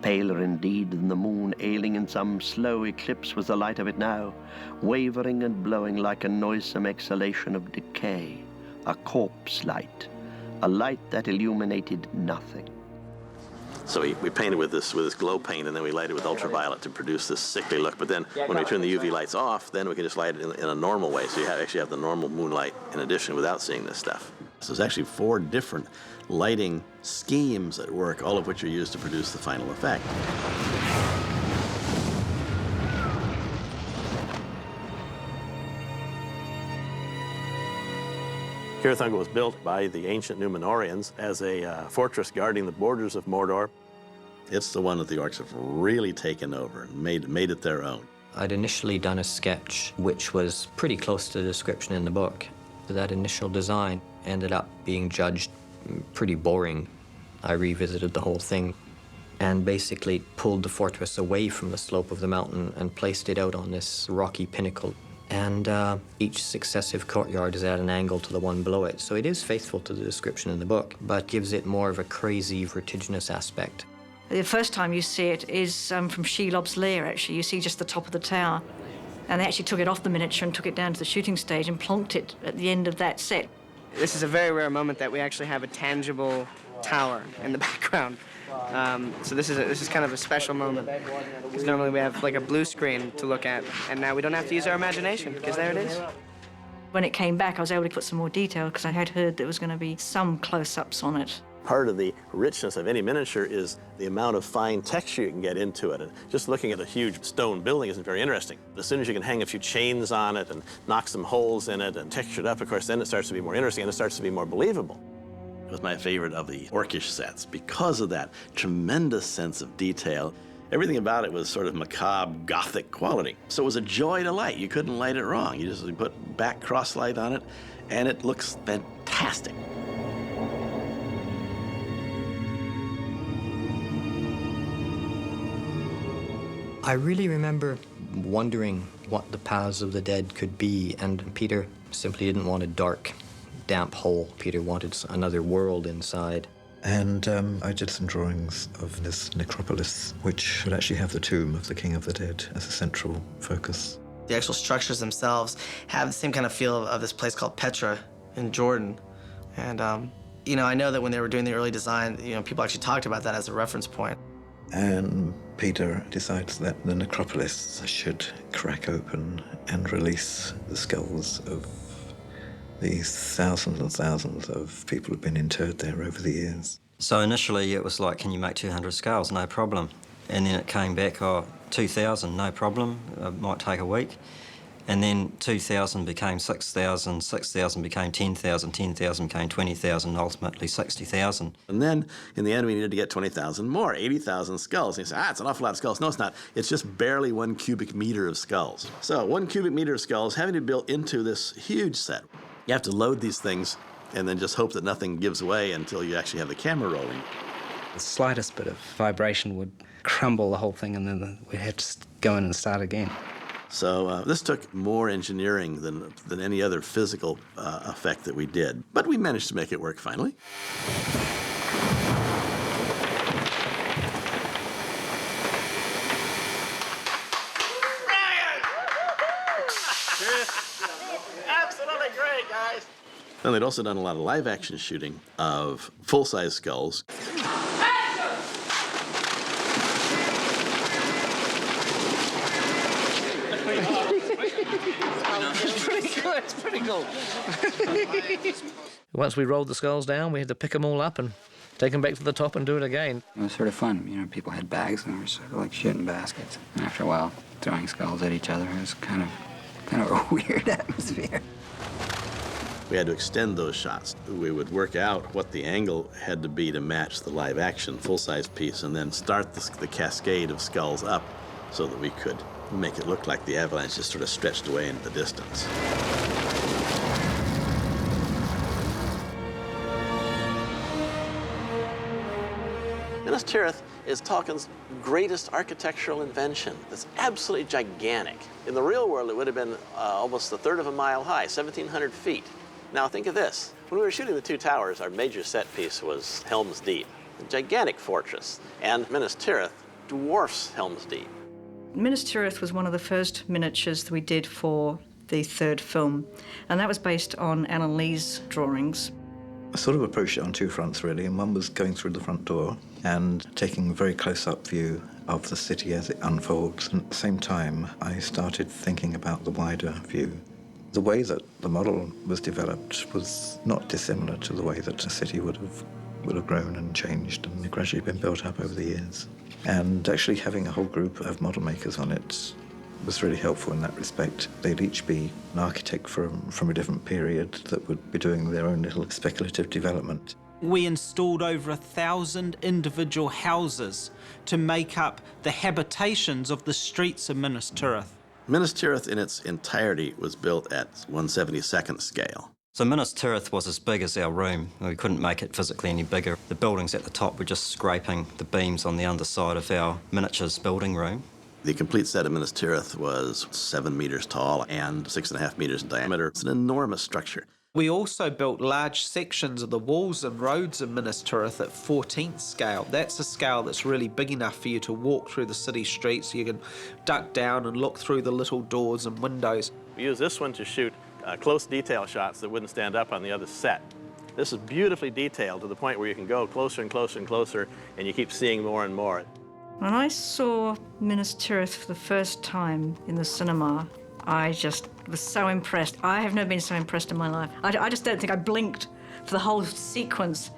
Paler indeed than the moon, ailing in some slow eclipse was the light of it now, wavering and blowing like a noisome exhalation of decay, a corpse light, a light that illuminated nothing. So we painted with this glow paint, and then we light it with ultraviolet to produce this sickly look. But then when we turn the UV lights off, then we can just light it in a normal way. So you actually have the normal moonlight in addition without seeing this stuff. So there's actually 4 different lighting schemes at work, all of which are used to produce the final effect. Cirith was built by the ancient Númenóreans as a fortress guarding the borders of Mordor. It's the one that the Orcs have really taken over and made it their own. I'd initially done a sketch which was pretty close to the description in the book. That initial design ended up being judged pretty boring. I revisited the whole thing and basically pulled the fortress away from the slope of the mountain and placed it out on this rocky pinnacle. And each successive courtyard is at an angle to the one below it. So it is faithful to the description in the book, but gives it more of a crazy, vertiginous aspect. The first time you see it is from Shelob's lair, actually. You see just the top of the tower. And they actually took it off the miniature and took it down to the shooting stage and plonked it at the end of that set. This is a very rare moment that we actually have a tangible tower in the background. So this is kind of a special moment, because normally we have like a blue screen to look at, and now we don't have to use our imagination, because there it is. When it came back, I was able to put some more detail, because I had heard there was going to be some close-ups on it. Part of the richness of any miniature is the amount of fine texture you can get into it. And just looking at a huge stone building isn't very interesting. As soon as you can hang a few chains on it and knock some holes in it and texture it up, of course, then it starts to be more interesting and it starts to be more believable. It was my favorite of the Orcish sets because of that tremendous sense of detail. Everything about it was sort of macabre, gothic quality. So it was a joy to light. You couldn't light it wrong. You just put back cross light on it, and it looks fantastic. I really remember wondering what the paths of the dead could be, and Peter simply didn't want a dark, damp hole. Peter wanted another world inside. And I did some drawings of this necropolis, which would actually have the tomb of the King of the Dead as a central focus. The actual structures themselves have the same kind of feel of this place called Petra in Jordan. And, you know, I know that when they were doing the early design, you know, people actually talked about that as a reference point. And Peter decides that the necropolis should crack open and release the skulls of these thousands and thousands of people who've been interred there over the years. So initially it was like, can you make 200 skulls? No problem. And then it came back, 2,000, no problem. It might take a week. And then 2,000 became 6,000, 6,000 became 10,000, 10,000 became 20,000, ultimately 60,000. And then, in the end, we needed to get 20,000 more, 80,000 skulls. And you say, it's an awful lot of skulls. No, it's not. It's just barely 1 cubic meter of skulls. So 1 cubic meter of skulls having to be built into this huge set. You have to load these things and then just hope that nothing gives way until you actually have the camera rolling. The slightest bit of vibration would crumble the whole thing, and then we'd have to go in and start again. So this took more engineering than any other physical effect that we did. But we managed to make it work finally. Absolutely great, guys. And they'd also done a lot of live-action shooting of full-size skulls. It's pretty cool. It's pretty cool. Once we rolled the skulls down, we had to pick them all up and take them back to the top and do it again. It was sort of fun. You know, people had bags and they were sort of like shooting baskets. And after a while, throwing skulls at each other, it was kind of a weird atmosphere. We had to extend those shots. We would work out what the angle had to be to match the live action full-size piece and then start the cascade of skulls up so that we could make it look like the avalanche just sort of stretched away into the distance. Minas Tirith is Tolkien's greatest architectural invention. It's absolutely gigantic. In the real world, it would have been almost a third of a mile high, 1,700 feet. Now think of this. When we were shooting the Two Towers, our major set piece was Helm's Deep, a gigantic fortress. And Minas Tirith dwarfs Helm's Deep. Minas Tirith was one of the first miniatures that we did for the third film, and that was based on Alan Lee's drawings. I sort of approached it on two fronts, really, and one was going through the front door and taking a very close-up view of the city as it unfolds. And at the same time, I started thinking about the wider view. The way that the model was developed was not dissimilar to the way that a city would have grown and changed and gradually been built up over the years. And actually having a whole group of model makers on it was really helpful in that respect. They'd each be an architect from a different period that would be doing their own little speculative development. We installed over 1,000 individual houses to make up the habitations of the streets of Minas Tirith. Minas Tirith in its entirety was built at 1/72nd scale. So Minas Tirith was as big as our room. We couldn't make it physically any bigger. The buildings at the top were just scraping the beams on the underside of our miniatures building room. The complete set of Minas Tirith was 7 meters tall and 6.5 meters in diameter. It's an enormous structure. We also built large sections of the walls and roads of Minas Tirith at 14th scale. That's a scale that's really big enough for you to walk through the city streets. You can duck down and look through the little doors and windows. We use this one to shoot close detail shots that wouldn't stand up on the other set. This is beautifully detailed to the point where you can go closer and closer and closer, and you keep seeing more and more. When I saw Minas Tirith for the first time in the cinema, I just was so impressed. I have never been so impressed in my life. I just don't think I blinked for the whole sequence.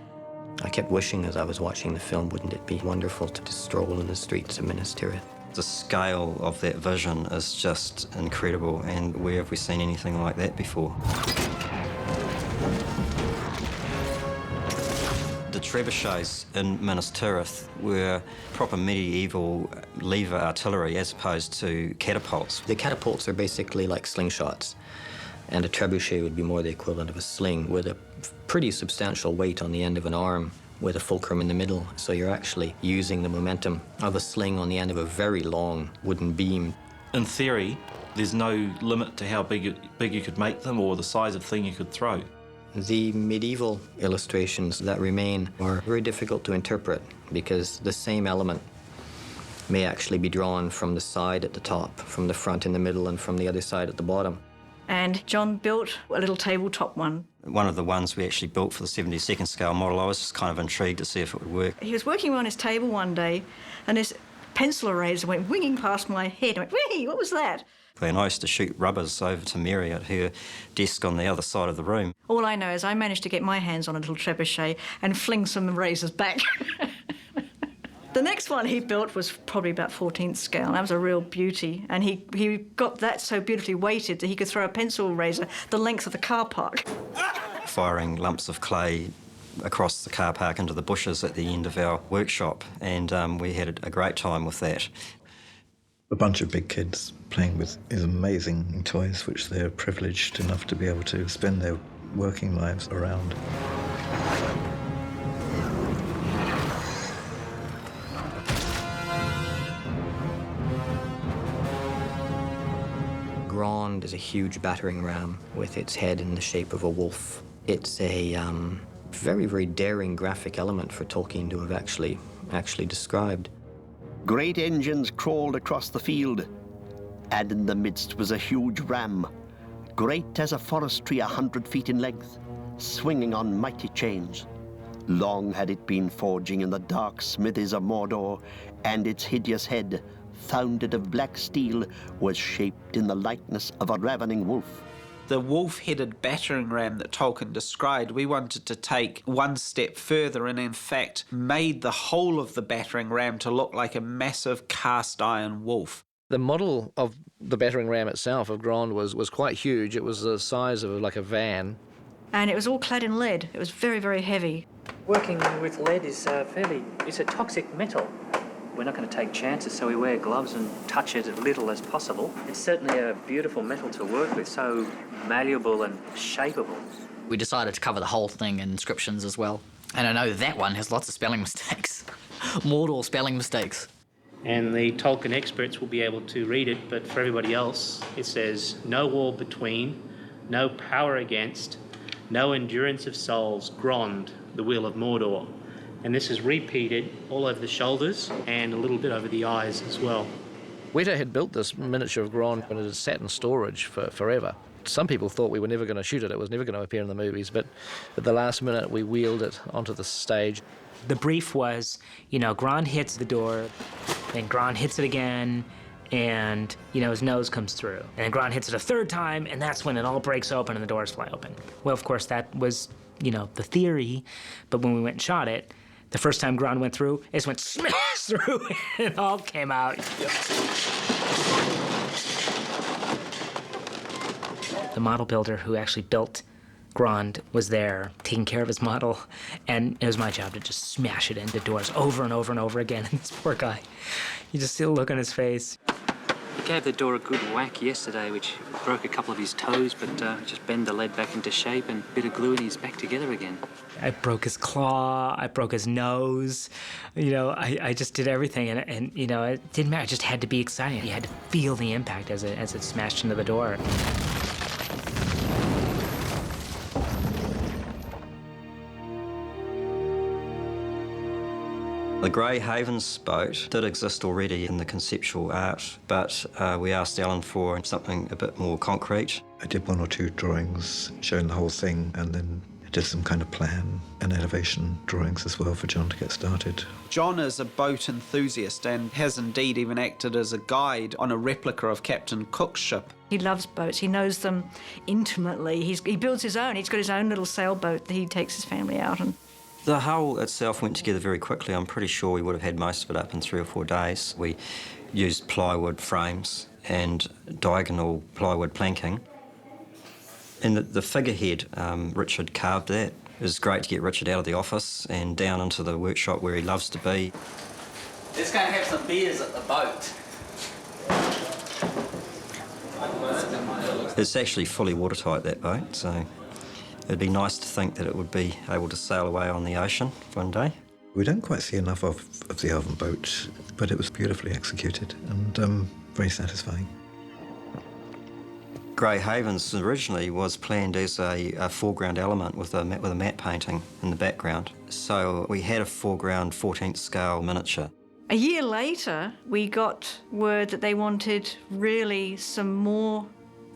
I kept wishing as I was watching the film, wouldn't it be wonderful to just stroll in the streets of Minas Tirith? The scale of that vision is just incredible, and where have we seen anything like that before? The trebuchets in Minas Tirith were proper medieval lever artillery as opposed to catapults. The catapults are basically like slingshots, and a trebuchet would be more the equivalent of a sling with a pretty substantial weight on the end of an arm with a fulcrum in the middle. So you're actually using the momentum of a sling on the end of a very long wooden beam. In theory, there's no limit to how big you could make them or the size of thing you could throw. The medieval illustrations that remain are very difficult to interpret because the same element may actually be drawn from the side at the top, from the front in the middle, and from the other side at the bottom. And John built a little tabletop one. One of the ones we actually built for the 72nd scale model, I was just kind of intrigued to see if it would work. He was working on his table one day, and this pencil eraser went winging past my head. I went, whee, what was that? And I used to shoot rubbers over to Mary at her desk on the other side of the room. All I know is I managed to get my hands on a little trebuchet and fling some erasers back. The next one he built was probably about 14th scale. That was a real beauty. And he got that so beautifully weighted that he could throw a pencil eraser the length of the car park. Firing lumps of clay across the car park into the bushes at the end of our workshop, and we had a great time with that. A bunch of big kids playing with these amazing toys which they're privileged enough to be able to spend their working lives around. Grand is a huge battering ram with its head in the shape of a wolf. It's a very, very daring graphic element for Tolkien to have actually described. Great engines crawled across the field, and in the midst was a huge ram, great as a forest tree 100 feet in length, swinging on mighty chains. Long had it been forging in the dark smithies of Mordor, and its hideous head, founded of black steel, was shaped in the likeness of a ravening wolf. The wolf-headed battering ram that Tolkien described, we wanted to take one step further and in fact made the whole of the battering ram to look like a massive cast iron wolf. The model of the battering ram itself of Grand was quite huge. It was the size of like a van. And it was all clad in lead. It was very, very heavy. Working with lead is it's a toxic metal. We're not going to take chances, so we wear gloves and touch it as little as possible. It's certainly a beautiful metal to work with, so malleable and shapeable. We decided to cover the whole thing in inscriptions as well. And I know that one has lots of spelling mistakes. Mortal spelling mistakes. And the Tolkien experts will be able to read it, but for everybody else, it says, no wall between, no power against, no endurance of souls, Grond, the wheel of Mordor. And this is repeated all over the shoulders and a little bit over the eyes as well. Weta had built this miniature of Grand and it had sat in storage for forever. Some people thought we were never going to shoot it, it was never going to appear in the movies, but at the last minute we wheeled it onto the stage. The brief was, Grand hits the door, then Grand hits it again, and, his nose comes through. And then Grand hits it a third time, and that's when it all breaks open and the doors fly open. Well, of course, that was, the theory, but when we went and shot it, the first time Grand went through, it just went smash through and it all came out. Yep. The model builder who actually built Grand was there taking care of his model, and it was my job to just smash it into doors over and over and over again. And this poor guy, you just see the look on his face. We gave the door a good whack yesterday, which broke a couple of his toes, but just bend the lead back into shape and a bit of glue and he's back together again. I broke his claw, I broke his nose, I just did everything, and it didn't matter, it just had to be exciting. You had to feel the impact as it smashed into the door. The Grey Havens boat did exist already in the conceptual art, but we asked Alan for something a bit more concrete. I did one or two drawings showing the whole thing, and then I did some kind of plan and elevation drawings as well for John to get started. John is a boat enthusiast and has indeed even acted as a guide on a replica of Captain Cook's ship. He loves boats. He knows them intimately. He builds his own. He's got his own little sailboat that he takes his family out on. The hull itself went together very quickly. I'm pretty sure we would have had most of it up in 3 or 4 days. We used plywood frames and diagonal plywood planking. And the figurehead, Richard carved that. It was great to get Richard out of the office and down into the workshop where he loves to be. Let's go and have some beers at the boat. It's actually fully watertight, that boat, so it'd be nice to think that it would be able to sail away on the ocean one day. We don't quite see enough of the Elven boat, but it was beautifully executed and very satisfying. Grey Havens originally was planned as a foreground element with a matte painting in the background. So we had a foreground 14th scale miniature. A year later, we got word that they wanted really some more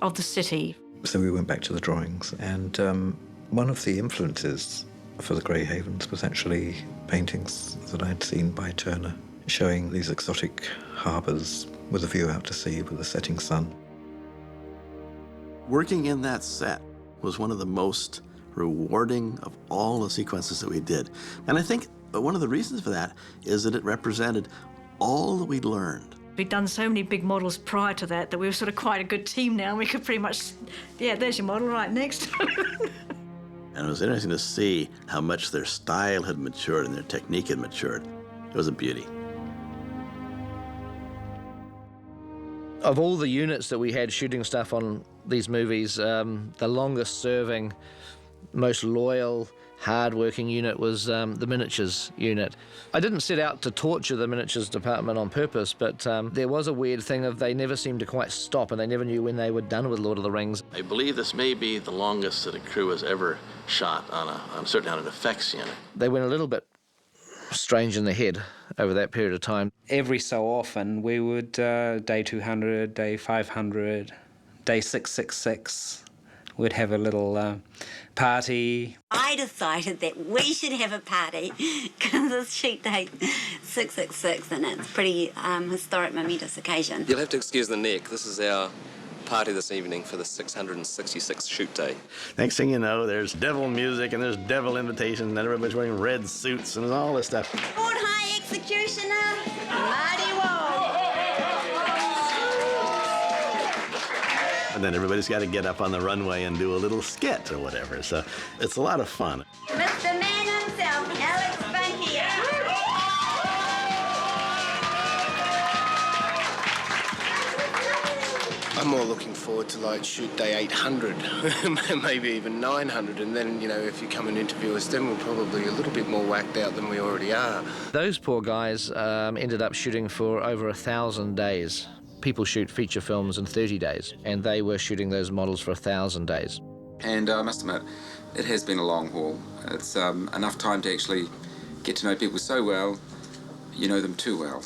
of the city. So we went back to the drawings, and one of the influences for the Grey Havens was actually paintings that I'd seen by Turner, showing these exotic harbours with a view out to sea with the setting sun. Working in that set was one of the most rewarding of all the sequences that we did. And I think one of the reasons for that is that it represented all that we'd learned. We'd done so many big models prior to that we were sort of quite a good team now. We could pretty much, yeah, there's your model, right, next. And it was interesting to see how much their style had matured and their technique had matured. It was a beauty. Of all the units that we had shooting stuff on these movies, the longest serving, most loyal, hard-working unit was the miniatures unit. I didn't set out to torture the miniatures department on purpose, but there was a weird thing of they never seemed to quite stop, and they never knew when they were done with Lord of the Rings. I believe this may be the longest that a crew has ever shot on certainly on an effects unit. They went a little bit strange in the head over that period of time. Every so often we would day 200, day 500, day 666, We'd have a little party. I decided that we should have a party because it's shoot day 666 and it's a pretty historic, momentous occasion. You'll have to excuse the neck. This is our party this evening for the 666 shoot day. Next thing you know, there's devil music and there's devil invitations and everybody's wearing red suits and all this stuff. Lord High Executioner, Marty Wall. And then everybody's got to get up on the runway and do a little skit or whatever. So it's a lot of fun. Mr. Man himself, Alex Bunky. I'm more looking forward to like shoot day 800, maybe even 900, and then, you know, if you come and interview us, then we're probably a little bit more whacked out than we already are. Those poor guys ended up shooting for over 1,000 days. People shoot feature films in 30 days, and they were shooting those models for 1,000 days. And I must admit, it has been a long haul. It's enough time to actually get to know people so well, you know them too well.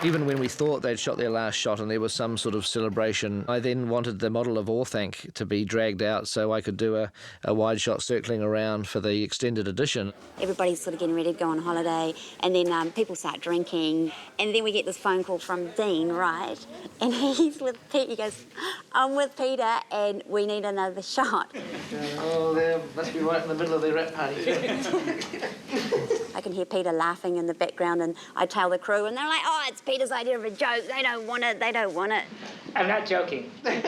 Even when we thought they'd shot their last shot and there was some sort of celebration, I then wanted the model of Orthanc to be dragged out so I could do a wide shot circling around for the extended edition. Everybody's sort of getting ready to go on holiday, and then people start drinking, and then we get this phone call from Dean, right? And he's with Pete. He goes, "I'm with Peter, and we need another shot." Oh, they must be right in the middle of their rap party. I can hear Peter laughing in the background, and I tell the crew, and they're like, "Oh, it's Peter's idea of a joke. They don't want it. They don't want it." I'm not joking. Dear,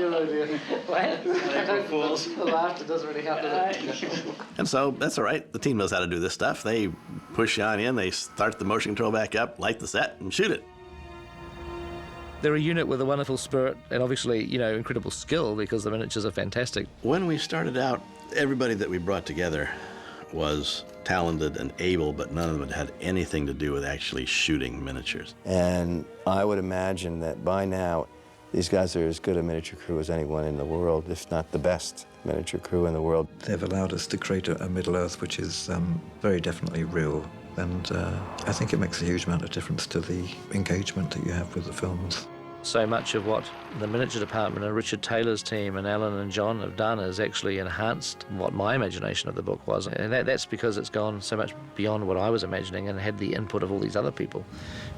oh dear. What? The laughter doesn't really help, does it? And so that's all right. The team knows how to do this stuff. They push on in, they start the motion control back up, light the set, and shoot it. They're a unit with a wonderful spirit and obviously, you know, incredible skill because the miniatures are fantastic. When we started out, everybody that we brought together was talented and able, but none of them had anything to do with actually shooting miniatures. And I would imagine that by now, these guys are as good a miniature crew as anyone in the world, if not the best miniature crew in the world. They've allowed us to create a Middle-earth which is very definitely real, and I think it makes a huge amount of difference to the engagement that you have with the films. So much of what the miniature department and Richard Taylor's team and Alan and John have done has actually enhanced what my imagination of the book was. And that's because it's gone so much beyond what I was imagining and had the input of all these other people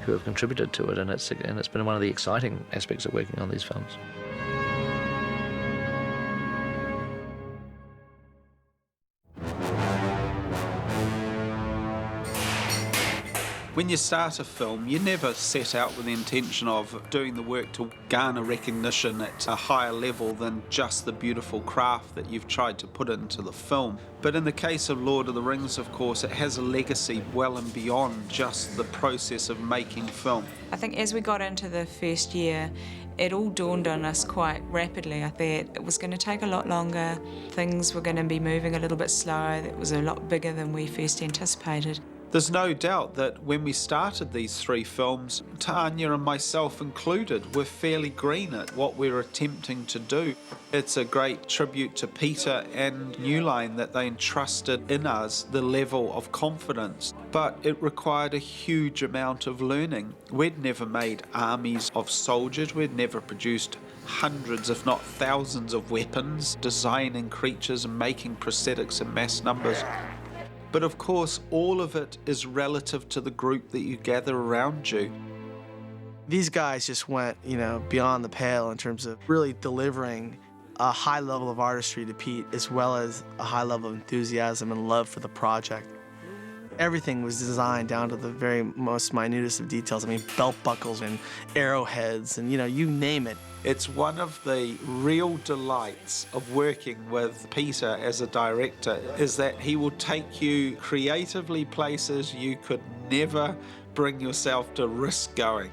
who have contributed to it. And it's been one of the exciting aspects of working on these films. When you start a film, you never set out with the intention of doing the work to garner recognition at a higher level than just the beautiful craft that you've tried to put into the film. But in the case of Lord of the Rings, of course, it has a legacy well and beyond just the process of making film. I think as we got into the first year, it all dawned on us quite rapidly. I thought it was going to take a lot longer. Things were going to be moving a little bit slower. It was a lot bigger than we first anticipated. There's no doubt that when we started these three films, Tanya and myself included, were fairly green at what we were attempting to do. It's a great tribute to Peter and New Line that they entrusted in us the level of confidence, but it required a huge amount of learning. We'd never made armies of soldiers, we'd never produced hundreds if not thousands of weapons, designing creatures and making prosthetics in mass numbers. But of course, all of it is relative to the group that you gather around you. These guys just went, you know, beyond the pale in terms of really delivering a high level of artistry to Pete, as well as a high level of enthusiasm and love for the project. Everything was designed down to the very most minutest of details. I mean, belt buckles and arrowheads and, you know, you name it. It's one of the real delights of working with Peter as a director is that he will take you creatively places you could never bring yourself to risk going.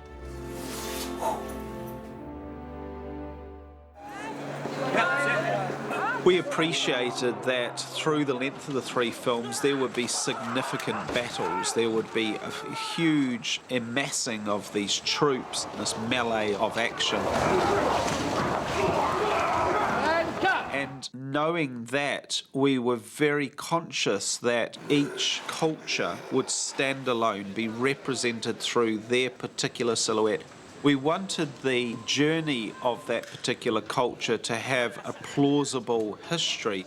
We appreciated that through the length of the three films there would be significant battles, there would be a huge amassing of these troops, this melee of action. And knowing that, we were very conscious that each culture would stand alone, be represented through their particular silhouette. We wanted the journey of that particular culture to have a plausible history.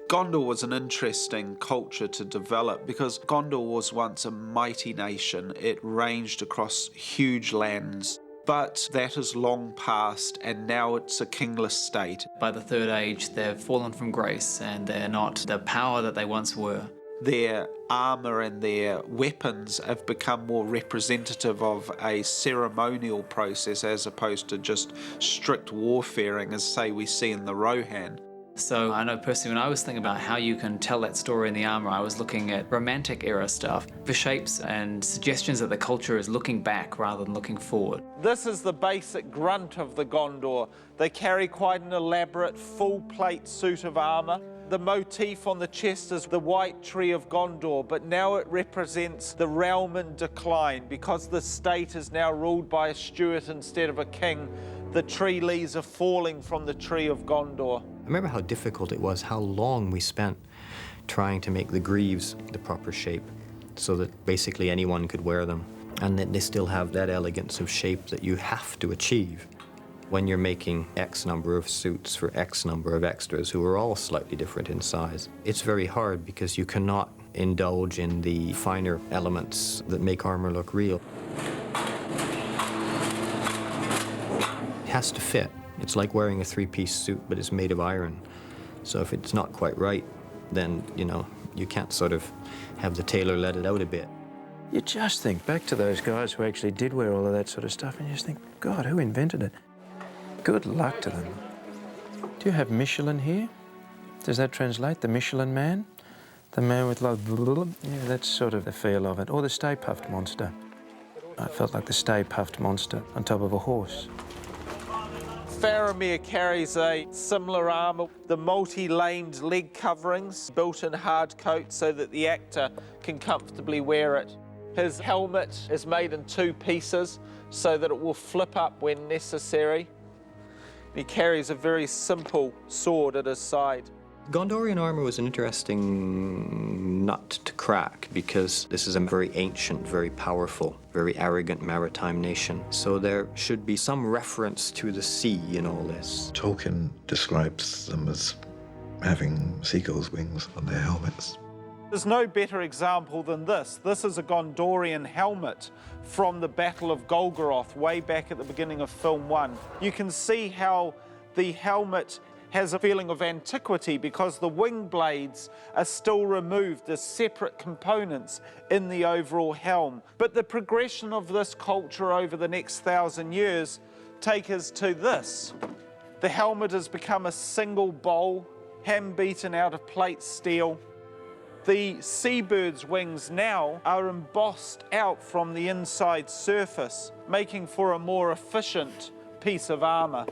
Gondor was an interesting culture to develop because Gondor was once a mighty nation. It ranged across huge lands, but that has long passed and now it's a kingless state. By the Third Age, they've fallen from grace and they're not the power that they once were. Their armour and their weapons have become more representative of a ceremonial process as opposed to just strict warfaring as, say, we see in the Rohan. So I know personally when I was thinking about how you can tell that story in the armour, I was looking at Romantic era stuff for shapes and suggestions that the culture is looking back rather than looking forward. This is the basic grunt of the Gondor. They carry quite an elaborate full plate suit of armour. The motif on the chest is the white tree of Gondor, but now it represents the realm in decline because the state is now ruled by a Stuart instead of a king. The tree leaves are falling from the tree of Gondor. I remember how difficult it was, how long we spent trying to make the greaves the proper shape so that basically anyone could wear them, and that they still have that elegance of shape that you have to achieve when you're making X number of suits for X number of extras who are all slightly different in size. It's very hard because you cannot indulge in the finer elements that make armor look real. It has to fit. It's like wearing a three-piece suit, but it's made of iron. So if it's not quite right, then, you know, you can't sort of have the tailor let it out a bit. You just think back to those guys who actually did wear all of that sort of stuff, and you just think, God, who invented it? Good luck to them. Do you have Michelin here? Does that translate? The Michelin Man? The man with like, yeah, that's sort of the feel of it. Or the Stay Puft Monster. I felt like the Stay Puft Monster on top of a horse. Faramir carries a similar armour, the multi-laned leg coverings built in hard coat so that the actor can comfortably wear it. His helmet is made in two pieces so that it will flip up when necessary. He carries a very simple sword at his side. Gondorian armor was an interesting nut to crack because this is a very ancient, very powerful, very arrogant maritime nation. So there should be some reference to the sea in all this. Tolkien describes them as having seagulls' wings on their helmets. There's no better example than this. This is a Gondorian helmet from the Battle of Golgoroth way back at the beginning of film 1. You can see how the helmet has a feeling of antiquity because the wing blades are still removed as separate components in the overall helm. But the progression of this culture over the next 1,000 years take us to this. The helmet has become a single bowl, hand-beaten out of plate steel. The seabird's wings now are embossed out from the inside surface, making for a more efficient piece of armour.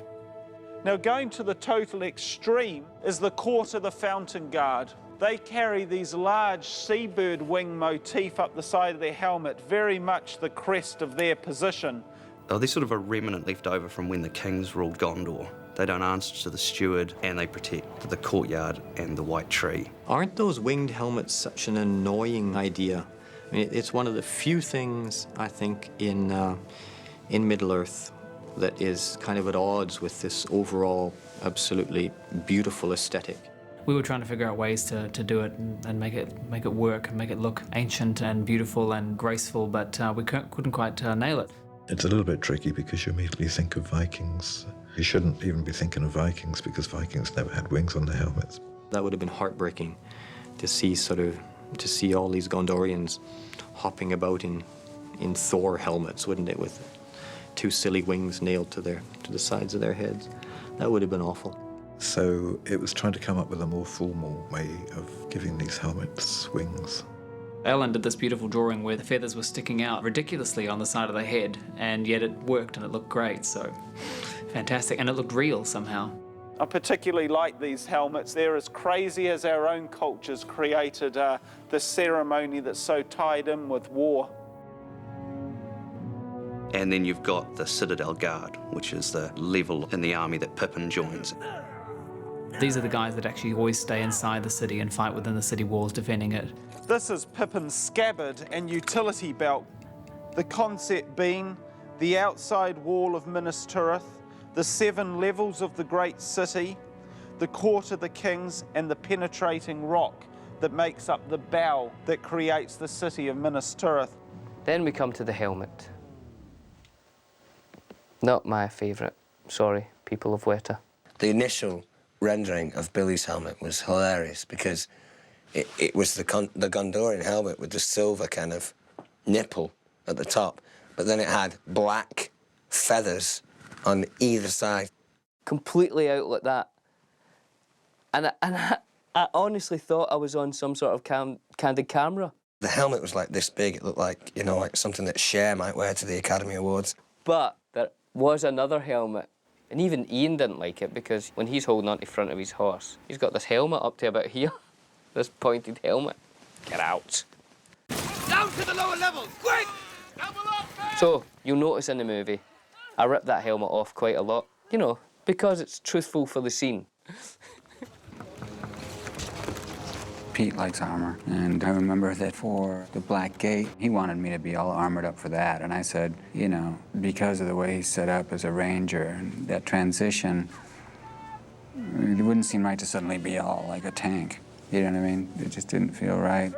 Now, going to the total extreme is the Court of the Fountain Guard. They carry these large seabird wing motif up the side of their helmet, very much the crest of their position. Oh, they're sort of a remnant left over from when the kings ruled Gondor. They don't answer to the steward and they protect the courtyard and the white tree. Aren't those winged helmets such an annoying idea? I mean, it's one of the few things, I think, in Middle-earth that is kind of at odds with this overall absolutely beautiful aesthetic. We were trying to figure out ways to do it and make it work and make it look ancient and beautiful and graceful, but we couldn't quite nail it. It's a little bit tricky because you immediately think of Vikings. You shouldn't even be thinking of Vikings because Vikings never had wings on their helmets. That would have been heartbreaking to see all these Gondorians hopping about in Thor helmets, wouldn't it, with two silly wings nailed to the sides of their heads. That would have been awful. So it was trying to come up with a more formal way of giving these helmets wings. Ellen did this beautiful drawing where the feathers were sticking out ridiculously on the side of the head, and yet it worked and it looked great, so fantastic, and it looked real somehow. I particularly like these helmets. They're as crazy as our own culture's created the ceremony that's so tied in with war. And then you've got the Citadel Guard, which is the level in the army that Pippin joins. These are the guys that actually always stay inside the city and fight within the city walls defending it. This is Pippin's scabbard and utility belt. The concept being the outside wall of Minas Tirith, the 7 levels of the great city, the court of the kings, and the penetrating rock that makes up the bow that creates the city of Minas Tirith. Then we come to the helmet. Not my favourite. Sorry, people of Weta. The initial rendering of Billy's helmet was hilarious because it was the Gondorian helmet with the silver kind of nipple at the top, but then it had black feathers on either side. Completely out like that. And I honestly thought I was on some sort of candid camera. The helmet was like this big. It looked like, you know, like something that Cher might wear to the Academy Awards. But there was another helmet. And even Ian didn't like it because when he's holding on to the front of his horse, he's got this helmet up to about here. This pointed helmet. Get out. Down to the lower levels, quick! So, you'll notice in the movie, I ripped that helmet off quite a lot. You know, because it's truthful for the scene. Pete likes armor, and I remember that for the Black Gate, he wanted me to be all armored up for that, and I said, you know, because of the way he's set up as a ranger, and that transition, it wouldn't seem right to suddenly be all like a tank. You know what I mean? It just didn't feel right.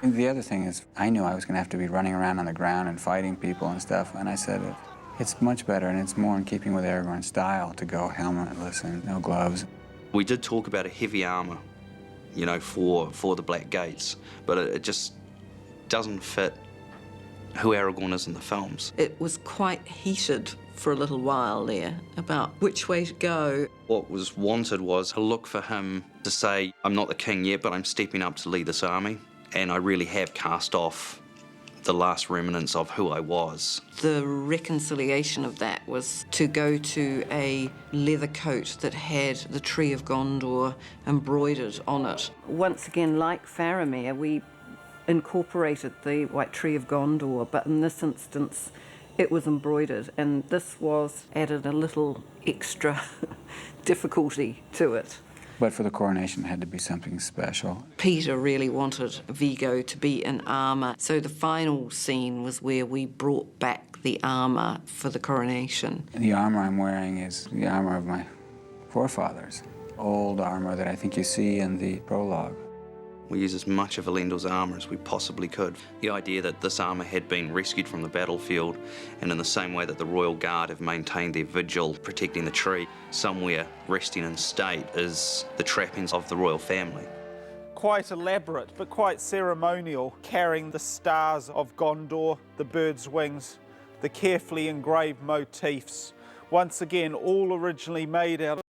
And the other thing is, I knew I was going to have to be running around on the ground and fighting people and stuff, and I said, it's much better, and it's more in keeping with Aragorn's style to go helmetless and no gloves. We did talk about a heavy armour, you know, for the Black Gates, but it just doesn't fit who Aragorn is in the films. It was quite heated for a little while there about which way to go. What was wanted was a look for him to say, I'm not the king yet, but I'm stepping up to lead this army, and I really have cast off the last remnants of who I was. The reconciliation of that was to go to a leather coat that had the Tree of Gondor embroidered on it. Once again, like Faramir, we incorporated the White Tree of Gondor, but in this instance, it was embroidered, and this was added a little extra difficulty to it. But for the coronation, it had to be something special. Peter really wanted Viggo to be in armour, so the final scene was where we brought back the armour for the coronation. The armour I'm wearing is the armour of my forefathers. Old armour that I think you see in the prologue. We used as much of Elendil's armour as we possibly could. The idea that this armour had been rescued from the battlefield, and in the same way that the Royal Guard have maintained their vigil protecting the tree, somewhere resting in state is the trappings of the royal family. Quite elaborate, but quite ceremonial, carrying the stars of Gondor, the bird's wings, the carefully engraved motifs. Once again, all originally made out